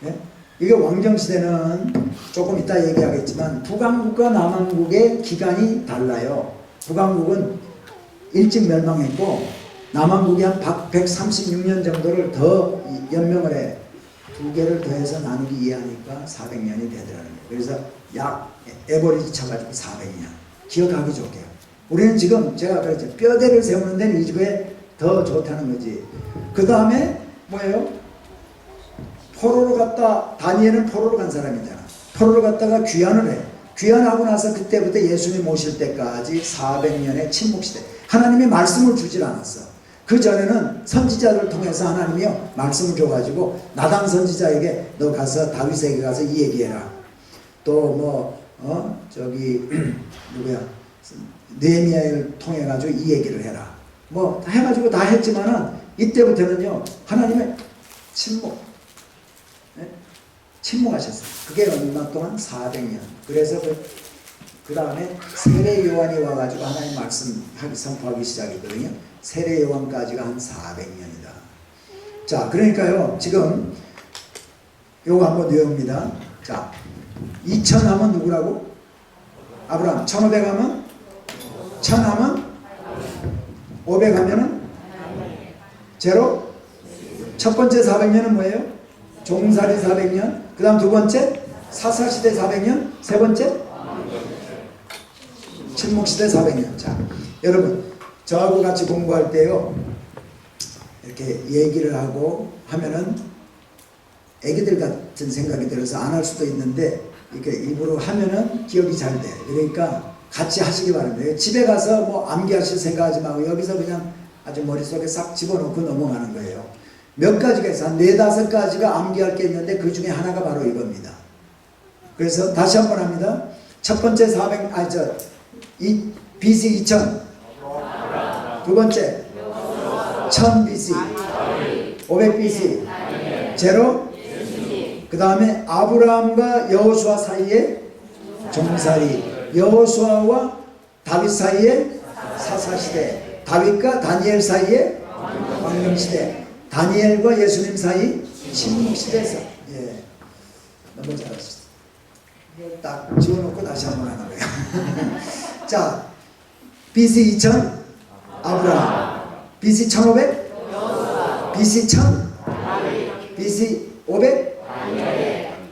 네? 이게 왕정시대는 조금 이따 얘기하겠지만 북왕국과 남왕국의 기간이 달라요. 북왕국은 일찍 멸망했고 남왕국이 한 136년 정도를 더 연명을 해. 두 개를 더해서 나누기 이해하니까 400년이 되더라는 거예요. 그래서 약 에버리지 쳐가지고 400년. 기억하기 좋게요. 우리는 지금 제가 그랬죠. 뼈대를 세우는 데는 이게 더 좋다는 거지. 그 다음에 뭐예요? 포로로 갔다, 다니엘은 포로로 간 사람이잖아. 포로로 갔다가 귀환을 해. 귀환하고 나서 그때부터 예수님 오실 때까지 400년의 침묵시대. 하나님이 말씀을 주질 않았어. 그 전에는 선지자를 통해서 하나님이요 말씀을 줘가지고 나단 선지자에게 너 가서 다윗에게 가서 이 얘기해라. 또 누구야 느헤미야를 통해 가지고 이 얘기를 해라. 뭐 해가지고 다 했지만은 이때부터는요 하나님의 침묵, 네? 침묵하셨어요. 그게 얼마 동안 400년. 그래서 그 다음에 세례 요한이 와가지고 하나님 말씀 선포하기 시작이거든요. 세례 요한까지가 한 400년이다. 자, 그러니까요 지금 요거 한번 외웁니다. 자, 2000 하면 누구라고? 아브라함. 1500 하면? 1000 하면? 500 하면은? 제로? 첫 번째 400년은 뭐예요? 종살이 400년. 그 다음 두 번째? 사사시대 400년. 세 번째? 침묵시대 400년. 자, 여러분 저하고 같이 공부할 때요 이렇게 얘기를 하고 하면은 애기들 같은 생각이 들어서 안 할 수도 있는데 이렇게 입으로 하면은 기억이 잘 돼. 그러니까 같이 하시기 바랍니다. 집에 가서 뭐 암기하실 생각하지 말고 여기서 그냥 아주 머릿속에 싹 집어넣고 넘어가는 거예요. 몇 가지가 있어. 한 4-5가지가 암기할 게 있는데 그 중에 하나가 바로 이겁니다. 그래서 다시 한번 합니다. 첫 번째 BC 2000. 두 번째 1000 BC. 500 BC. 제로. 그 다음에 아브라함과 여호수아 사이에 종살이. 여호수아와 다윗 사이에 사사시대. 다윗과 다니엘 사이에 왕정시대. 다니엘과 예수님 사이 침묵시대에서. 예, 너무 잘하셨어요. 딱 지워놓고 다시 한번 하는 거예요. 자, BC 2000 아브라함, BC 1500 BC 1000 BC 500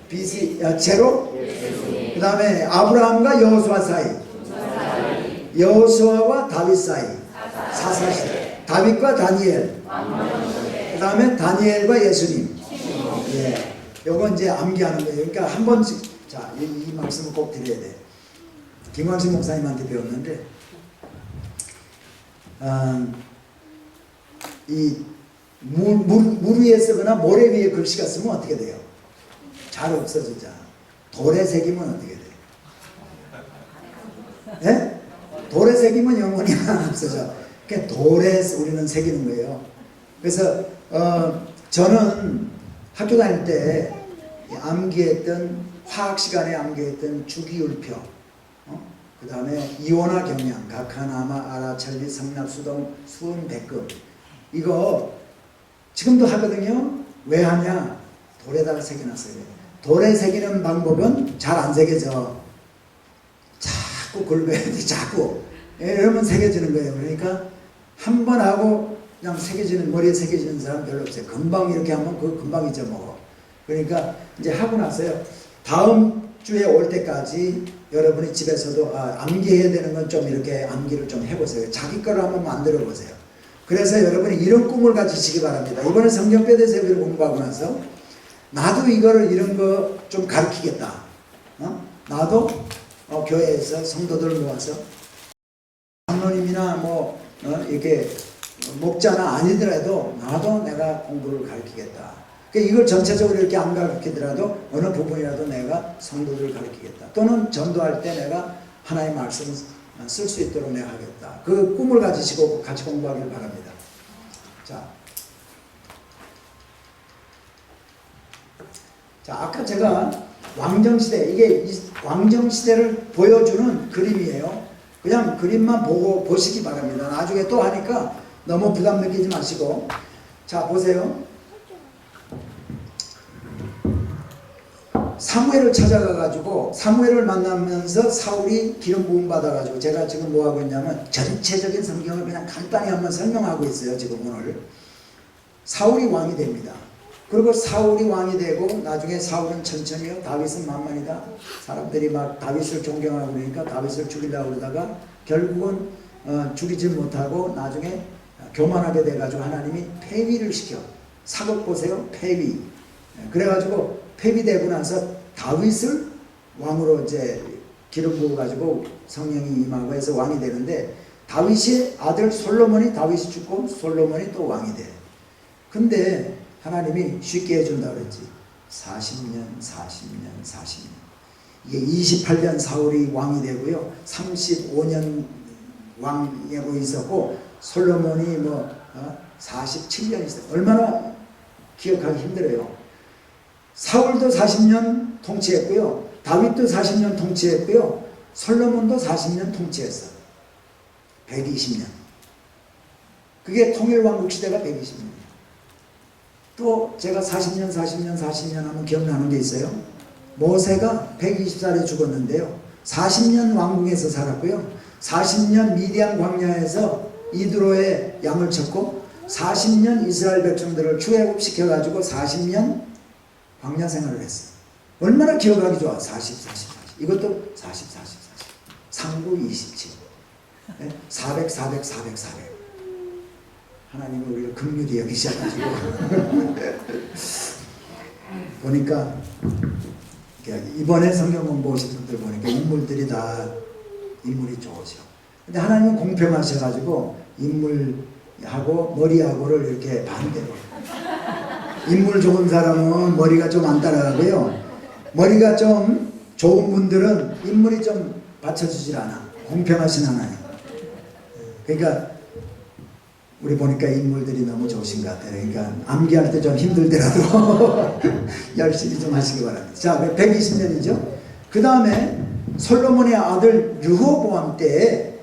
BC 제로. 그 다음에 아브라함과 여호수아 사이, 여호수아와 다윗 사이 사사시대. 다윗과 다니엘. 그 다음에 다니엘과 예수님. 예, 요건 이제 암기하는 거예요. 그러니까 한 번씩, 자, 이 말씀을 꼭 드려야 돼. 김광식 목사님한테 배웠는데 이 물 위에 쓰거나 모래 위에 글씨가 쓰면 어떻게 돼요? 잘 없어지잖아. 돌에 새기면 어떻게 돼요? 네? 돌에 새기면 영원히 안 없어져. 그러니까 돌에 우리는 새기는 거예요. 그래서 저는 학교 다닐 때 암기했던 화학 시간에 암기했던 주기율표, 그 다음에 이온화 경량, 각하나마, 아라찰리, 성납수동, 수은, 백금, 이거 지금도 하거든요. 왜 하냐? 돌에다가 새겨놨어요. 돌에 새기는 방법은 잘 안 새겨져. 자꾸 긁어야 돼. 자꾸. 이러면 새겨지는 거예요. 그러니까 한 번 하고 그냥 새겨지는, 머리에 새겨지는 사람 별로 없어요. 금방 이렇게 하면 그거 금방 잊어먹어. 그러니까 이제 하고 나서요. 다음 주에 올 때까지 여러분이 집에서도 암기해야 되는 건 좀 이렇게 암기를 좀 해보세요. 자기 거를 한번 만들어 보세요. 그래서 여러분이 이런 꿈을 가지시기 바랍니다. 이번에 성경뼈대 세비를 공부하고 나서 나도 이거를 이런 거 좀 가르치겠다. 나도 교회에서 성도들 모아서 장로님이나 뭐 이렇게 목자나 아니더라도 나도 내가 공부를 가르치겠다. 그러니까 이걸 전체적으로 이렇게 안 가르치더라도 어느 부분이라도 내가 성도들을 가르치겠다. 또는 전도할 때 내가 하나의 말씀을 쓸 수 있도록 내가 하겠다. 그 꿈을 가지시고 같이 공부하길 바랍니다. 자, 아까 제가 왕정시대, 이게 왕정시대를 보여주는 그림이에요. 그냥 그림만 보고 보시기 바랍니다. 나중에 또 하니까 너무 부담 느끼지 마시고. 자, 보세요. 사무엘을 찾아가가지고 사무엘을 만나면서 사울이 기름 부음 받아가지고, 제가 지금 뭐 하고 있냐면 전체적인 성경을 그냥 간단히 한번 설명하고 있어요. 지금 오늘 사울이 왕이 됩니다. 그리고 사울이 왕이 되고 나중에 사울은 천천히요, 다윗은 만만이다. 사람들이 막 다윗을 존경하고 그러니까 다윗을 죽이려고 그러다가 결국은 죽이지 못하고 나중에 교만하게 돼가지고 하나님이 폐위를 시켜. 사극 보세요. 폐위. 그래가지고 폐위되고 나서 다윗을 왕으로 이제 기름 부어가지고 성령이 임하고 해서 왕이 되는데, 다윗의 아들 솔로몬이, 다윗이 죽고 솔로몬이 또 왕이 돼. 근데 하나님이 쉽게 해준다 그랬지. 40년. 이게 28년 사울이 왕이 되고요. 35년 왕이고 있었고, 솔로몬이 47년 있어요. 얼마나 기억하기 힘들어요. 사울도 40년 통치했고요. 다윗도 40년 통치했고요. 솔로몬도 40년 통치했어. 120년. 그게 통일왕국 시대가 120년이에요. 또 제가 40년 하면 기억나는 게 있어요. 모세가 120살에 죽었는데요. 40년 왕궁에서 살았고요. 40년 미디안 광야에서 이드로의 양을 쳤고, 40년 이스라엘 백성들을 출애굽시켜가지고 40년 광야 생활을 했어요. 얼마나 기억하기 좋아. 40. 이것도 40. 상구 27. 400. 하나님은 우리를 긍휼히 여기셔가지고 보니까 이번에 성경 공부하신 분들 보니까 인물들이 다 인물이 좋으셔. 근데 하나님은 공평하셔가지고 인물하고 머리하고를 이렇게 반대로, 인물 좋은 사람은 머리가 좀 안 따라가고요, 머리가 좀 좋은 분들은 인물이 좀 받쳐주질 않아. 공평하신 하나님. 그러니까 우리 보니까 인물들이 너무 좋으신 것 같아요. 그러니까 암기할 때 좀 힘들더라도 열심히 좀 하시기 바랍니다. 자, 120년이죠. 그 다음에 솔로몬의 아들 르호보암 때에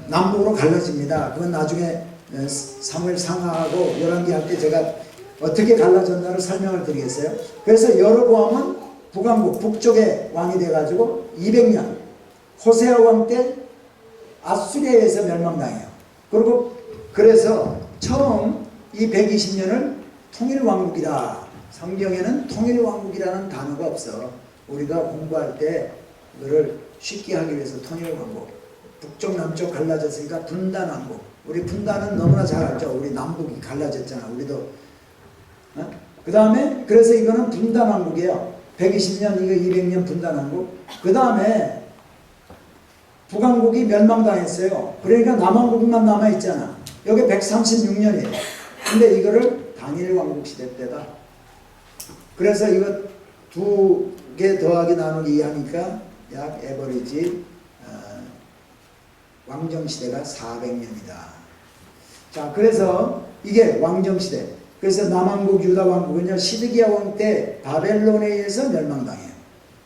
남북으로 갈라집니다. 그건 나중에 사무엘 상하하고 열왕기 할 때 제가 어떻게 갈라졌나를 설명을 드리겠어요. 그래서 여로보암은 북왕국 북쪽의 왕이 돼가지고 200년 호세아 왕 때 아수리아에서 멸망당해요. 그리고 그래서 처음 이 120년을 통일왕국이라, 성경에는 통일왕국이라는 단어가 없어. 우리가 공부할 때 그거를 쉽게 하기 위해서 통일왕국, 북쪽 남쪽 갈라졌으니까 분단왕국. 우리 분단은 너무나 잘 알죠. 우리 남북이 갈라졌잖아. 우리도. 그 다음에 그래서 이거는 분단왕국이에요. 120년, 이거 200년 분단한국. 그 다음에 북왕국이 멸망당했어요. 그러니까 남왕국만 남아있잖아. 여기 136년이에요. 근데 이거를 단일왕국 시대 때다. 그래서 이거 두 개 더하기 나누기 하니까 약 에버리지 왕정시대가 400년이다. 자, 그래서 이게 왕정시대. 그래서 남왕국 유다왕국은요, 시드기야 왕 때 바벨론에 의해서 멸망당해요.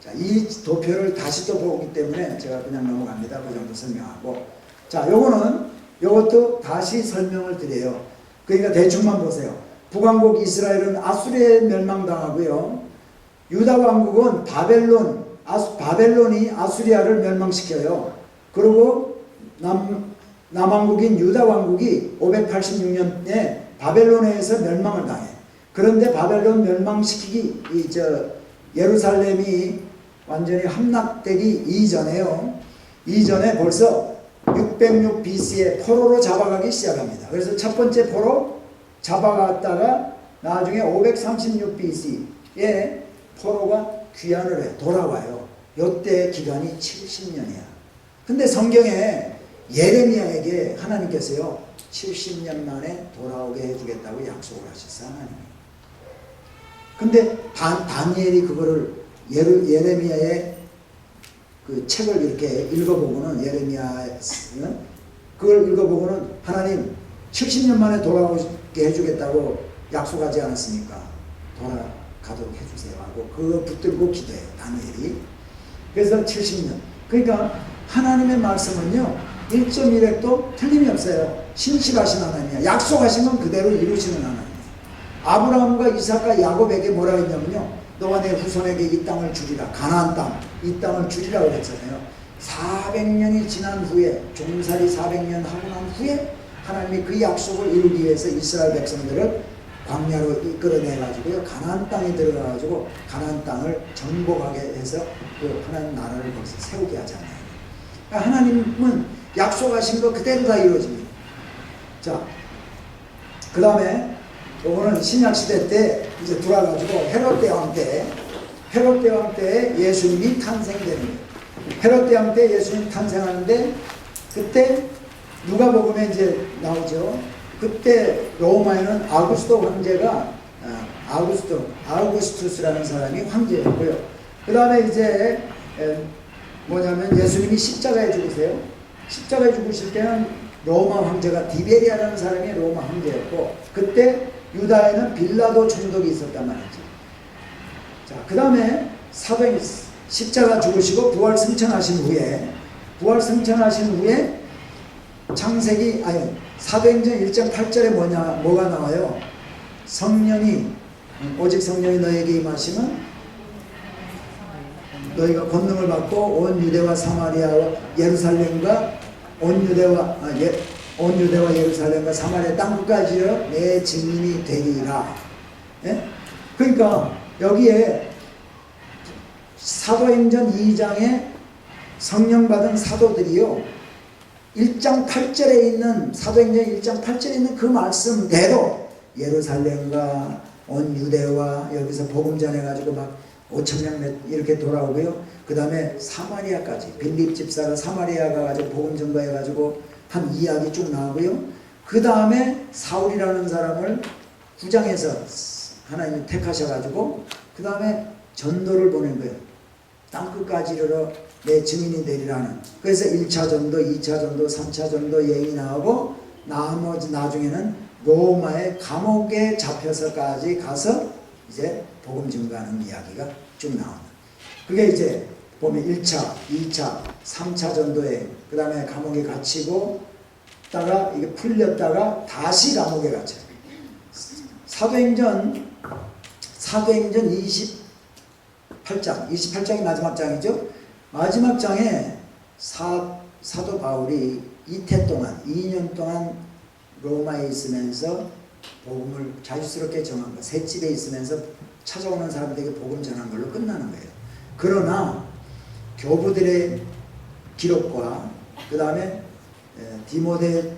자, 이 도표를 다시 또 보기 때문에 제가 그냥 넘어갑니다. 그 정도 설명하고. 자, 요것도 다시 설명을 드려요. 그러니까 대충만 보세요. 북왕국 이스라엘은 아수리에 멸망당하고요. 유다왕국은 바벨론이 아수리아를 멸망시켜요. 그리고 남왕국인 유다왕국이 586년에 바벨론에 의해서 멸망을 당해. 그런데 바벨론 멸망시키기 예루살렘이 완전히 함락되기 이전에요. 이전에 벌써 606 BC에 포로로 잡아가기 시작합니다. 그래서 첫 번째 포로 잡아갔다가 나중에 536 BC에 포로가 귀환을 해 돌아와요. 요때 기간이 70년이야. 근데 성경에 예레미야에게 하나님께서요 70년 만에 돌아오게 해주겠다고 약속을 하셨어요. 하나님이. 근데 다니엘이 그거를 예레미야의 그 책을 이렇게 읽어보고는, 예레미야는 그걸 읽어보고는 하나님 70년 만에 돌아오게 해주겠다고 약속하지 않았습니까? 돌아가도록 해주세요 하고 그거 붙들고 기도해요, 다니엘이. 그래서 70년. 그러니까 하나님의 말씀은요 1.1획도 틀림이 없어요. 신실하신 하나님이야. 약속하신 건 그대로 이루시는 하나님. 아브라함과 이삭과 야곱에게 뭐라 했냐면요, 너와 내 후손에게 이 땅을 주리라. 가나안 땅, 이 땅을 주리라 그랬잖아요. 400년이 지난 후에, 종살이 400년 하고 난 후에 하나님이 그 약속을 이루기 위해서 이스라엘 백성들을 광야로 이끌어내가지고요 가나안 땅에 들어가가지고 가나안 땅을 정복하게 해서 그 하나님 나라를 거기서 세우게 하잖아요. 그러니까 하나님은 약속하신 거 그대로 다 이루어집니다. 자, 그 다음에 요거는 신약시대 때 이제 돌아가지고 헤롯 대왕 때 예수님이 탄생되는 거예요. 헤롯 대왕 때 예수님 탄생하는데 그때 누가복음에 이제 나오죠. 그때 로마에는 아우구스토 황제가 아우구스투스라는 사람이 황제였고요. 그 다음에 이제 뭐냐면 예수님이 십자가에 죽으세요. 십자가에 죽으실 때는 로마 황제가 디베리아라는 사람이 로마 황제였고, 그때 유다에는 빌라도 총독이 있었단 말이죠. 자, 그 다음에 십자가 죽으시고 부활 승천하신 후에 사도행전 1장 8절에 뭐가 나와요? 오직 성령이 너에게 임하시면 너희가 권능을 받고 온 유대와 사마리아와 예루살렘과 온 유대와 예루살렘과 사마리아 땅끝까지요 내 증인이 되리라. 예? 그러니까 여기에 사도행전 2장에 성령 받은 사도들이요 1장 8절에 있는, 사도행전 1장 8절에 있는 그 말씀대로 예루살렘과 온 유대와 여기서 복음 전해가지고 막 5,000명 이렇게 돌아오고요. 그 다음에 사마리아까지, 빌립 집사가 사마리아 가가지고 복음 전가해가지고 한 이야기 쭉 나오고요. 그 다음에 사울이라는 사람을 구장에서 하나님이 택하셔가지고 그 다음에 전도를 보낸 거예요. 땅끝까지 이르러 내 증인이 되리라는. 그래서 1차 전도, 2차 전도, 3차 전도 얘기 나오고 나중에는 로마의 감옥에 잡혀서까지 가서 이제 복음 증거하는 이야기가 쭉 나옵니다. 그게 이제 보면 1차, 2차, 3차 전도에 그 다음에 감옥에 갇히고 다가 이게 풀렸다가 다시 감옥에 갇혀요. 사도행전 28장이 마지막 장이죠. 마지막 장에 사도 바울이 이태 동안 2년 동안 로마에 있으면서 복음을 자유스럽게 전한 거, 셋집에 있으면서 찾아오는 사람들에게 복음 전한 걸로 끝나는 거예요. 그러나 교부들의 기록과 그 다음에 디모데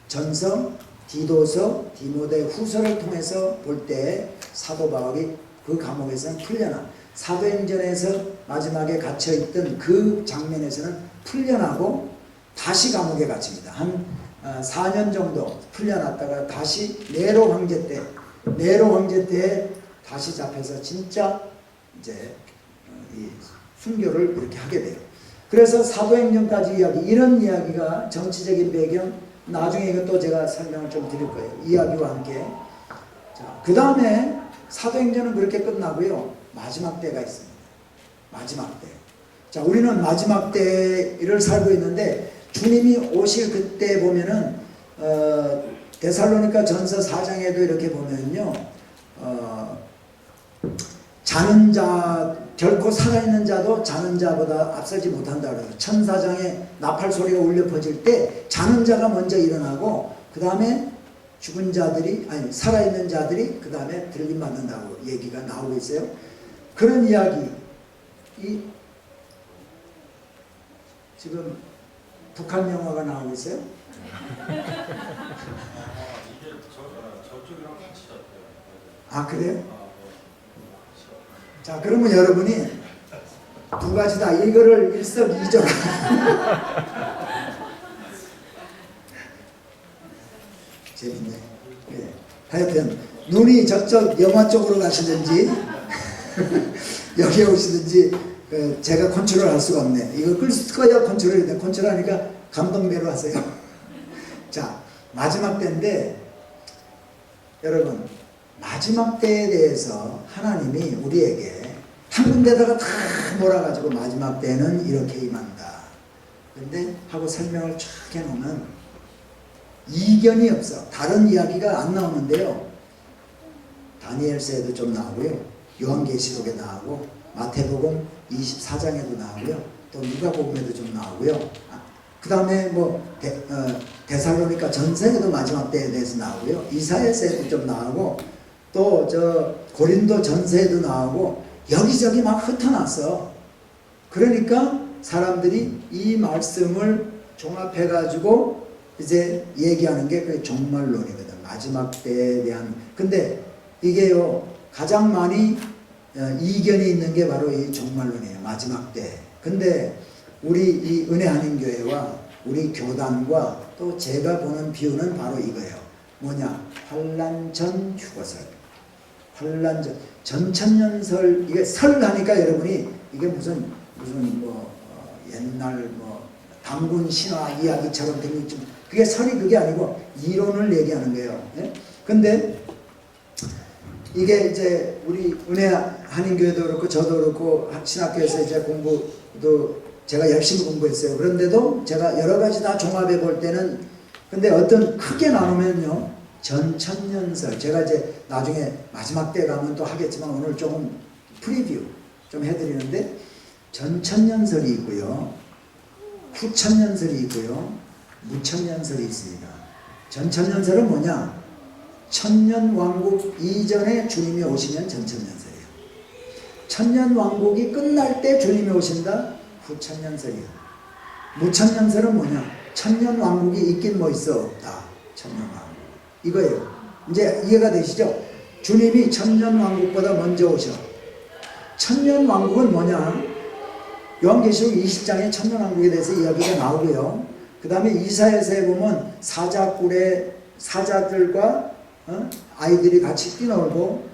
전서, 디도서, 디모데 후서를 통해서 볼 때 사도 바울이 그 그 감옥에서는 풀려나. 사도행전에서 마지막에 갇혀있던 그 장면에서는 풀려나고 다시 감옥에 갇힙니다. 한 4년 정도 풀려났다가 다시 네로 황제 때 다시 잡혀서 진짜 이제 이 순교를 이렇게 하게 돼요. 그래서 사도행전까지 이런 이야기가 정치적인 배경, 나중에 이것도 제가 설명을 좀 드릴 거예요. 이야기와 함께. 자, 그 다음에 사도행전은 그렇게 끝나고요. 마지막 때가 있습니다. 마지막 때. 자, 우리는 마지막 때를 살고 있는데 주님이 오실 그때 보면은 데살로니가 전서 4장에도 이렇게 보면요. 자는 자, 결코 살아있는 자도 자는 자보다 앞서지 못한다 그래요. 천사장에 나팔 소리가 울려 퍼질 때 자는 자가 먼저 일어나고 그 다음에 죽은 자들이, 아니 살아있는 자들이 그 다음에 들림 받는다고 얘기가 나오고 있어요. 그런 이야기, 지금 북한 영화가 나오고 있어요. 이게 저쪽이랑 같이 잡혀요. 아, 그래요? 자, 그러면 여러분이 두 가지 다 이거를 일석이조로 재밌네. 네. 하여튼 눈이 저쪽 영화 쪽으로 가시든지 여기에 오시든지 제가 컨트롤할 수가 없네. 이거 끌어야 컨트롤이 돼. 컨트롤하니까 감동대로 하세요. 자, 마지막 때인데 여러분, 마지막 때에 대해서 하나님이 우리에게 한 군데다가 다 몰아가지고 마지막 때는 이렇게 임한다. 근데 하고 설명을 쫙 해놓으면 이견이 없어. 다른 이야기가 안 나오는데요. 다니엘서에도 좀 나오고요. 요한계시록에 나오고 마태복음 24장에도 나오고요. 또 누가복음에도 좀 나오고요. 그 다음에 뭐 데살로니가 전서에도 마지막 때에 대해서 나오고요. 이사야서에도 좀 나오고 또 저 고린도 전서에도 나오고 여기저기 막 흩어놨어. 그러니까 사람들이 이 말씀을 종합해 가지고 이제 얘기하는 게 그 종말론이거든. 마지막 때에 대한. 근데 이게요 가장 많이 이견이 있는 게 바로 이 종말론이에요. 마지막 때. 근데 우리 이 은혜 한인교회와 우리 교단과 또 제가 보는 비유는 바로 이거예요. 뭐냐? 환란 전 휴거설. 환란 전 전천년설. 이게 설 하니까 여러분이 이게 무슨 뭐 옛날 뭐 당군 신화 이야기처럼 되게 좀 그게 설이 그게 아니고 이론을 얘기하는 거예요. 예? 근데 이게 이제 우리 은혜 한인교회도 그렇고 저도 그렇고 신학교에서 이제 공부도 제가 열심히 공부했어요. 그런데도 제가 여러 가지 다 종합해 볼 때는 근데 어떤 크게 나누면요. 전천년설. 제가 이제 나중에 마지막 때 가면 또 하겠지만 오늘 조금 프리뷰 좀 해드리는데 전천년설이 있고요. 후천년설이 있고요. 무천년설이 있습니다. 전천년설은 뭐냐? 천년왕국 이전에 주님이 오시면 전천년설이에요. 천년왕국이 끝날 때 주님이 오신다? 후천년설이에요. 무천년설은 뭐냐? 천년왕국이 있긴 뭐 있어? 없다. 천년왕국. 이거예요. 이제 이해가 되시죠? 주님이 천년왕국보다 먼저 오셔. 천년왕국은 뭐냐? 요한계시록 20장에 천년왕국에 대해서 이야기가 나오고요. 그 다음에 이사야서에 보면 사자들과 아이들이 같이 뛰놀고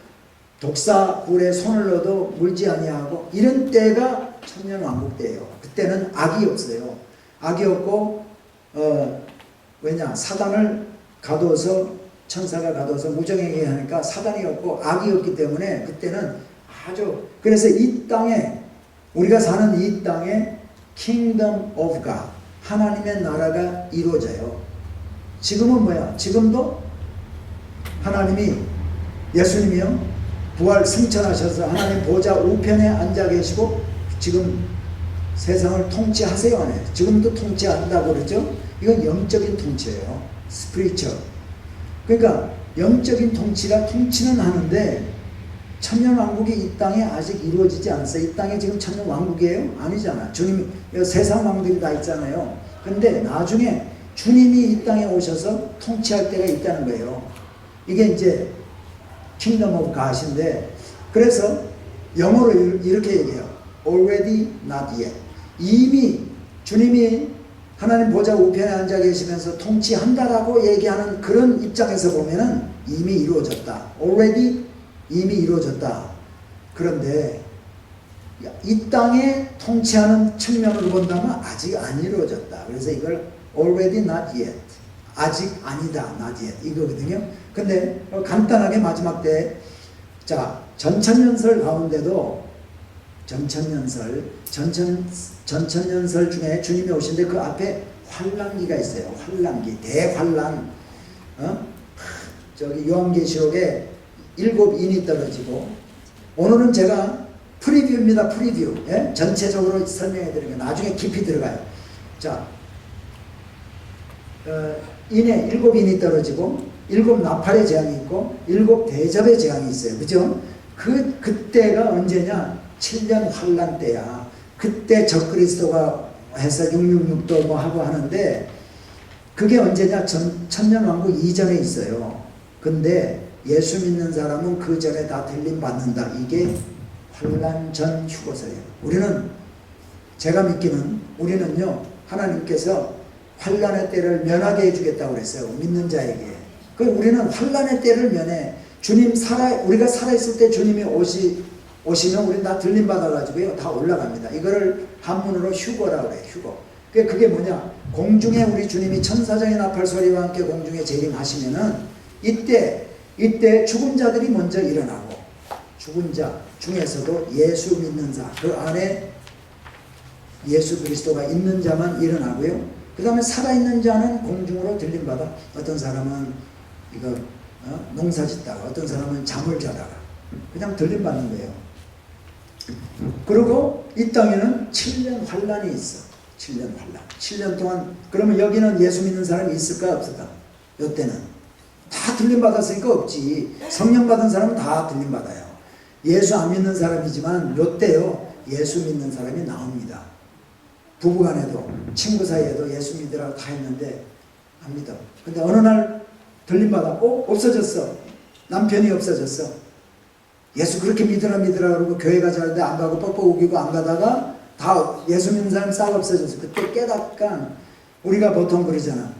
독사 굴에 손을 넣어도 물지 아니하고 이런 때가 천년왕국 때예요. 그때는 악이 없어요. 악이 없고 왜냐? 사단을 가둬서 천사가 가둬서 무정행하게 하니까 사단이 없고 악이 없기 때문에 그때는 아주 그래서 이 땅에 우리가 사는 이 땅에 Kingdom of God 하나님의 나라가 이루어져요. 지금은 뭐야? 지금도 하나님이 예수님이요 부활 승천하셔서 하나님 보좌 우편에 앉아 계시고 지금 세상을 통치하세요 안 해요? 지금도 통치한다고 그러죠? 이건 영적인 통치예요. 스피리처. 그러니까 영적인 통치라 통치는 하는데 천년왕국이 이 땅에 아직 이루어지지 않았어요. 이 땅에 지금 천년왕국이에요? 아니잖아. 주님 세상 왕들이 다 있잖아요. 근데 나중에 주님이 이 땅에 오셔서 통치할 때가 있다는 거예요. 이게 이제 킹덤 오브 갓인데 그래서 영어로 이렇게 얘기해요. Already not yet. 이미 주님이 하나님 보좌 우편에 앉아 계시면서 통치한다라고 얘기하는 그런 입장에서 보면은 이미 이루어졌다. Already 이미 이루어졌다. 그런데 이 땅에 통치하는 측면으로 본다면 아직 안 이루어졌다. 그래서 이걸 already not yet. 아직 아니다. not yet. 이거거든요. 근데 간단하게 마지막 때, 자, 전천년설 가운데도 전천년설 중에 주님이 오신데 그 앞에 환란기가 있어요. 환란기, 대환란. 저기 요한계시록에 7인이 떨어지고, 오늘은 제가 프리뷰입니다. 프리뷰. 예? 전체적으로 설명해 드리면 나중에 깊이 들어가요. 자, 인에 7인이 떨어지고 7 나팔의 재앙이 있고 7 대접의 재앙이 있어요. 그죠? 그때가 언제냐? 7년 환란 때야. 그때 적그리스도가 해서 666도 뭐 하고 하는데, 그게 언제냐? 천년왕국 이전에 있어요. 근데 예수 믿는 사람은 그 전에 다 들림 받는다. 이게 환란 전 휴거서예요. 제가 믿기는, 우리는요, 하나님께서 환란의 때를 면하게 해주겠다고 그랬어요. 믿는 자에게. 우리는 환란의 때를 면해. 우리가 살아있을 때 주님이 오시면 우리는 다 들림 받아가지고요, 다 올라갑니다. 이거를 한문으로 휴거라고 그래요. 휴거. 그게 뭐냐? 공중에 우리 주님이 천사장의 나팔 소리와 함께 공중에 재림하시면은 이때 죽은 자들이 먼저 일어나고, 죽은 자 중에서도 예수 믿는 자, 그 안에 예수 그리스도가 있는 자만 일어나고요. 그 다음에 살아있는 자는 공중으로 들림받아. 어떤 사람은 농사 짓다가, 어떤 사람은 잠을 자다가 그냥 들림받는 거예요. 그리고 이 땅에는 7년 환란이 있어. 7년 환란. 7년 동안. 그러면 여기는 예수 믿는 사람이 있을까 없을까? 이때는 다 들림받았으니까 없지. 성령 받은 사람은 다 들림받아요. 예수 안 믿는 사람이지만 이때요, 예수 믿는 사람이 나옵니다. 부부간에도 친구 사이에도 예수 믿으라고 다 했는데 안 믿어. 근데 어느 날 들림받아. 없어졌어. 남편이 없어졌어. 예수 그렇게 믿으라 그러고 교회 가자는데 안 가고 뻑뻑 우기고 안 가다가 다 예수 믿는 사람 싹 없어졌어. 그때 깨닫까. 우리가 보통 그러잖아.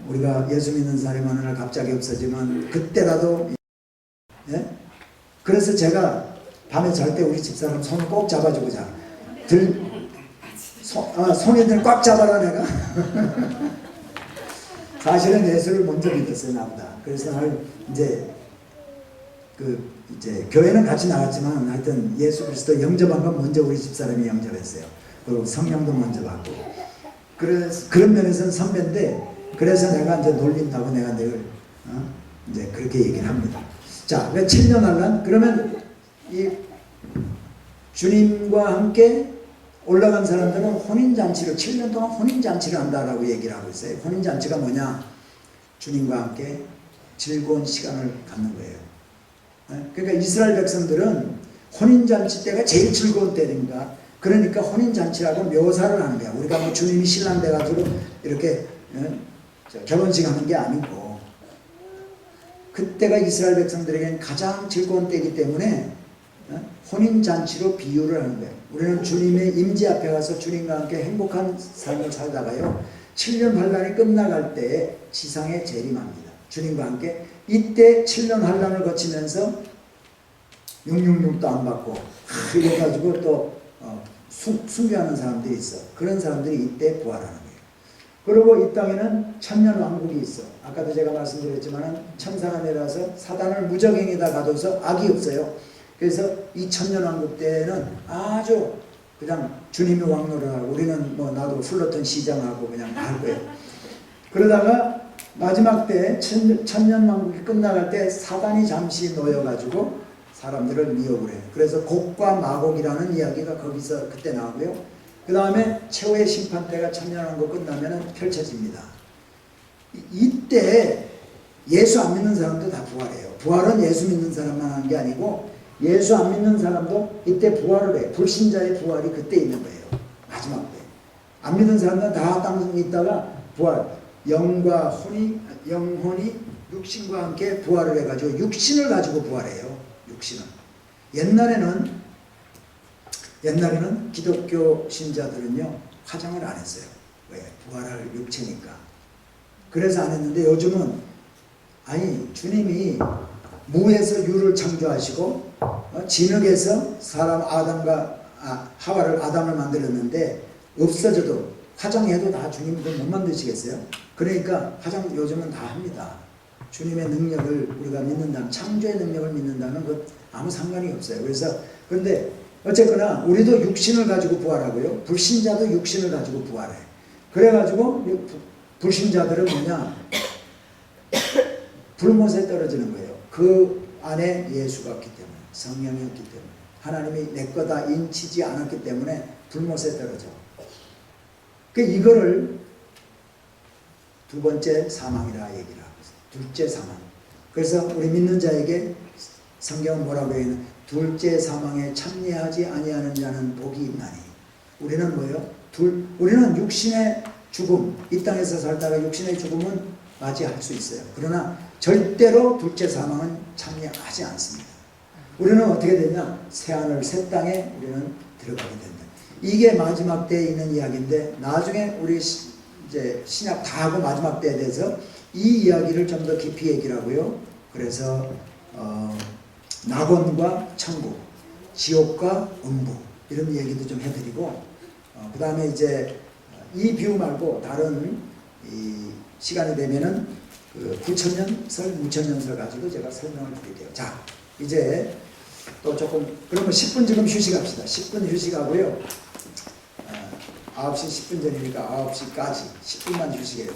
우리가 예수 믿는 사람이 어느 날 갑자기 없어지면 그때라도, 예? 그래서 제가 밤에 잘 때 우리 집사람 손을 꼭 잡아주고 자. 손이들 꽉 잡아라 내가. 사실은 예수를 먼저 믿었어요, 나보다. 그래서 이제 교회는 같이 나갔지만 하여튼 예수 그리스도 영접한 건 먼저 우리 집사람이 영접했어요. 그리고 성령도 먼저 받고. 그래서 그런 면에서는 선배인데, 그래서 내가 이제 놀린다고 내가 늘 이제 그렇게 얘기를 합니다. 자, 왜 7년 환란? 그러면 이 주님과 함께 올라간 사람들은 혼인잔치를 7년 동안 혼인잔치를 한다라고 얘기를 하고 있어요. 혼인잔치가 뭐냐? 주님과 함께 즐거운 시간을 갖는 거예요. 그러니까 이스라엘 백성들은 혼인잔치 때가 제일 즐거운 때니까, 그러니까 혼인잔치라고 묘사를 하는 거야. 우리가 뭐 주님이 신랑 돼가지고 이렇게 결혼식 하는 게 아니고, 그때가 이스라엘 백성들에게는 가장 즐거운 때이기 때문에 혼인잔치로 비유를 하는 거예요. 우리는 주님의 임재 앞에 가서 주님과 함께 행복한 삶을 살다가요, 7년 환란이 끝나갈 때에 지상에 재림합니다. 주님과 함께. 이때 7년 환란을 거치면서 666도 안 받고 이래가지고 또 순교하는 사람들이 있어. 그런 사람들이 이때 부활하는 거예요. 그리고 이 땅에는 천년 왕국이 있어. 아까도 제가 말씀드렸지만 천사가 내려와서 사단을 무적행에다 가둬서 악이 없어요. 그래서 이 천년 왕국 때는 아주 그냥 주님이 왕노를 하고, 우리는 뭐 나도 플러턴 시장하고 그냥 할 거예요. 그러다가 마지막 때 천년 왕국이 끝나갈 때 사단이 잠시 놓여가지고 사람들을 미혹을 해요. 그래서 곡과 마곡이라는 이야기가 거기서 그때 나오고요. 그 다음에 최후의 심판 때가 천년 왕국 끝나면 펼쳐집니다. 이때 예수 안 믿는 사람도 다 부활해요. 부활은 예수 믿는 사람만 하는 게 아니고 예수 안 믿는 사람도 이때 부활을 해요. 불신자의 부활이 그때 있는 거예요. 마지막 때. 안 믿는 사람들은 다 땅에 있다가 부활. 영혼이 육신과 함께 부활을 해가지고 육신을 가지고 부활해요. 육신은. 옛날에는 기독교 신자들은요 화장을 안 했어요. 왜? 부활할 육체니까. 그래서 안 했는데 요즘은 아니 주님이 무에서 유를 창조하시고 진흙에서 사람 하와를 아담을 만들었는데 없어져도 화장해도 다 주님 그걸 못 만드시겠어요? 그러니까 화장 요즘은 다 합니다. 주님의 능력을 우리가 믿는다면, 창조의 능력을 믿는다면 그 아무 상관이 없어요. 그래서 그런데 어쨌거나 우리도 육신을 가지고 부활하고요, 불신자도 육신을 가지고 부활해. 그래가지고 불신자들은 뭐냐, 불못에 떨어지는 거예요. 그 안에 예수가 없기 때문에, 성령이 없기 때문에, 하나님이 내 거다 인치지 않았기 때문에 불못에 떨어져. 이거를 두 번째 사망이라 얘기를 하고 있어요. 둘째 사망. 그래서 우리 믿는 자에게 성경은 뭐라고 해요? 둘째 사망에 참여하지 아니하는 자는 복이 있나니. 우리는 뭐예요? 우리는 육신의 죽음, 이 땅에서 살다가 육신의 죽음은 맞이할 수 있어요. 그러나 절대로 둘째 사망은 참여하지 않습니다. 우리는 어떻게 되냐? 새하늘 새 땅에 우리는 들어가게 된다. 이게 마지막 때에 있는 이야기인데, 나중에 우리 이제 신약 다 하고 마지막 때에 대해서 이 이야기를 좀 더 깊이 얘기를 하고요. 그래서 낙원과 천국, 지옥과 음부 이런 얘기도 좀 해드리고, 그 다음에 이제 이 비유 말고 다른 이 시간이 되면은 그 9천년설, 무천년설 가지고 제가 설명을 드릴게요. 자, 이제 또 조금, 그러면 10분 지금 휴식합시다. 10분 휴식하고요. 9시 10분 전이니까 9시까지 10분만 휴식해요.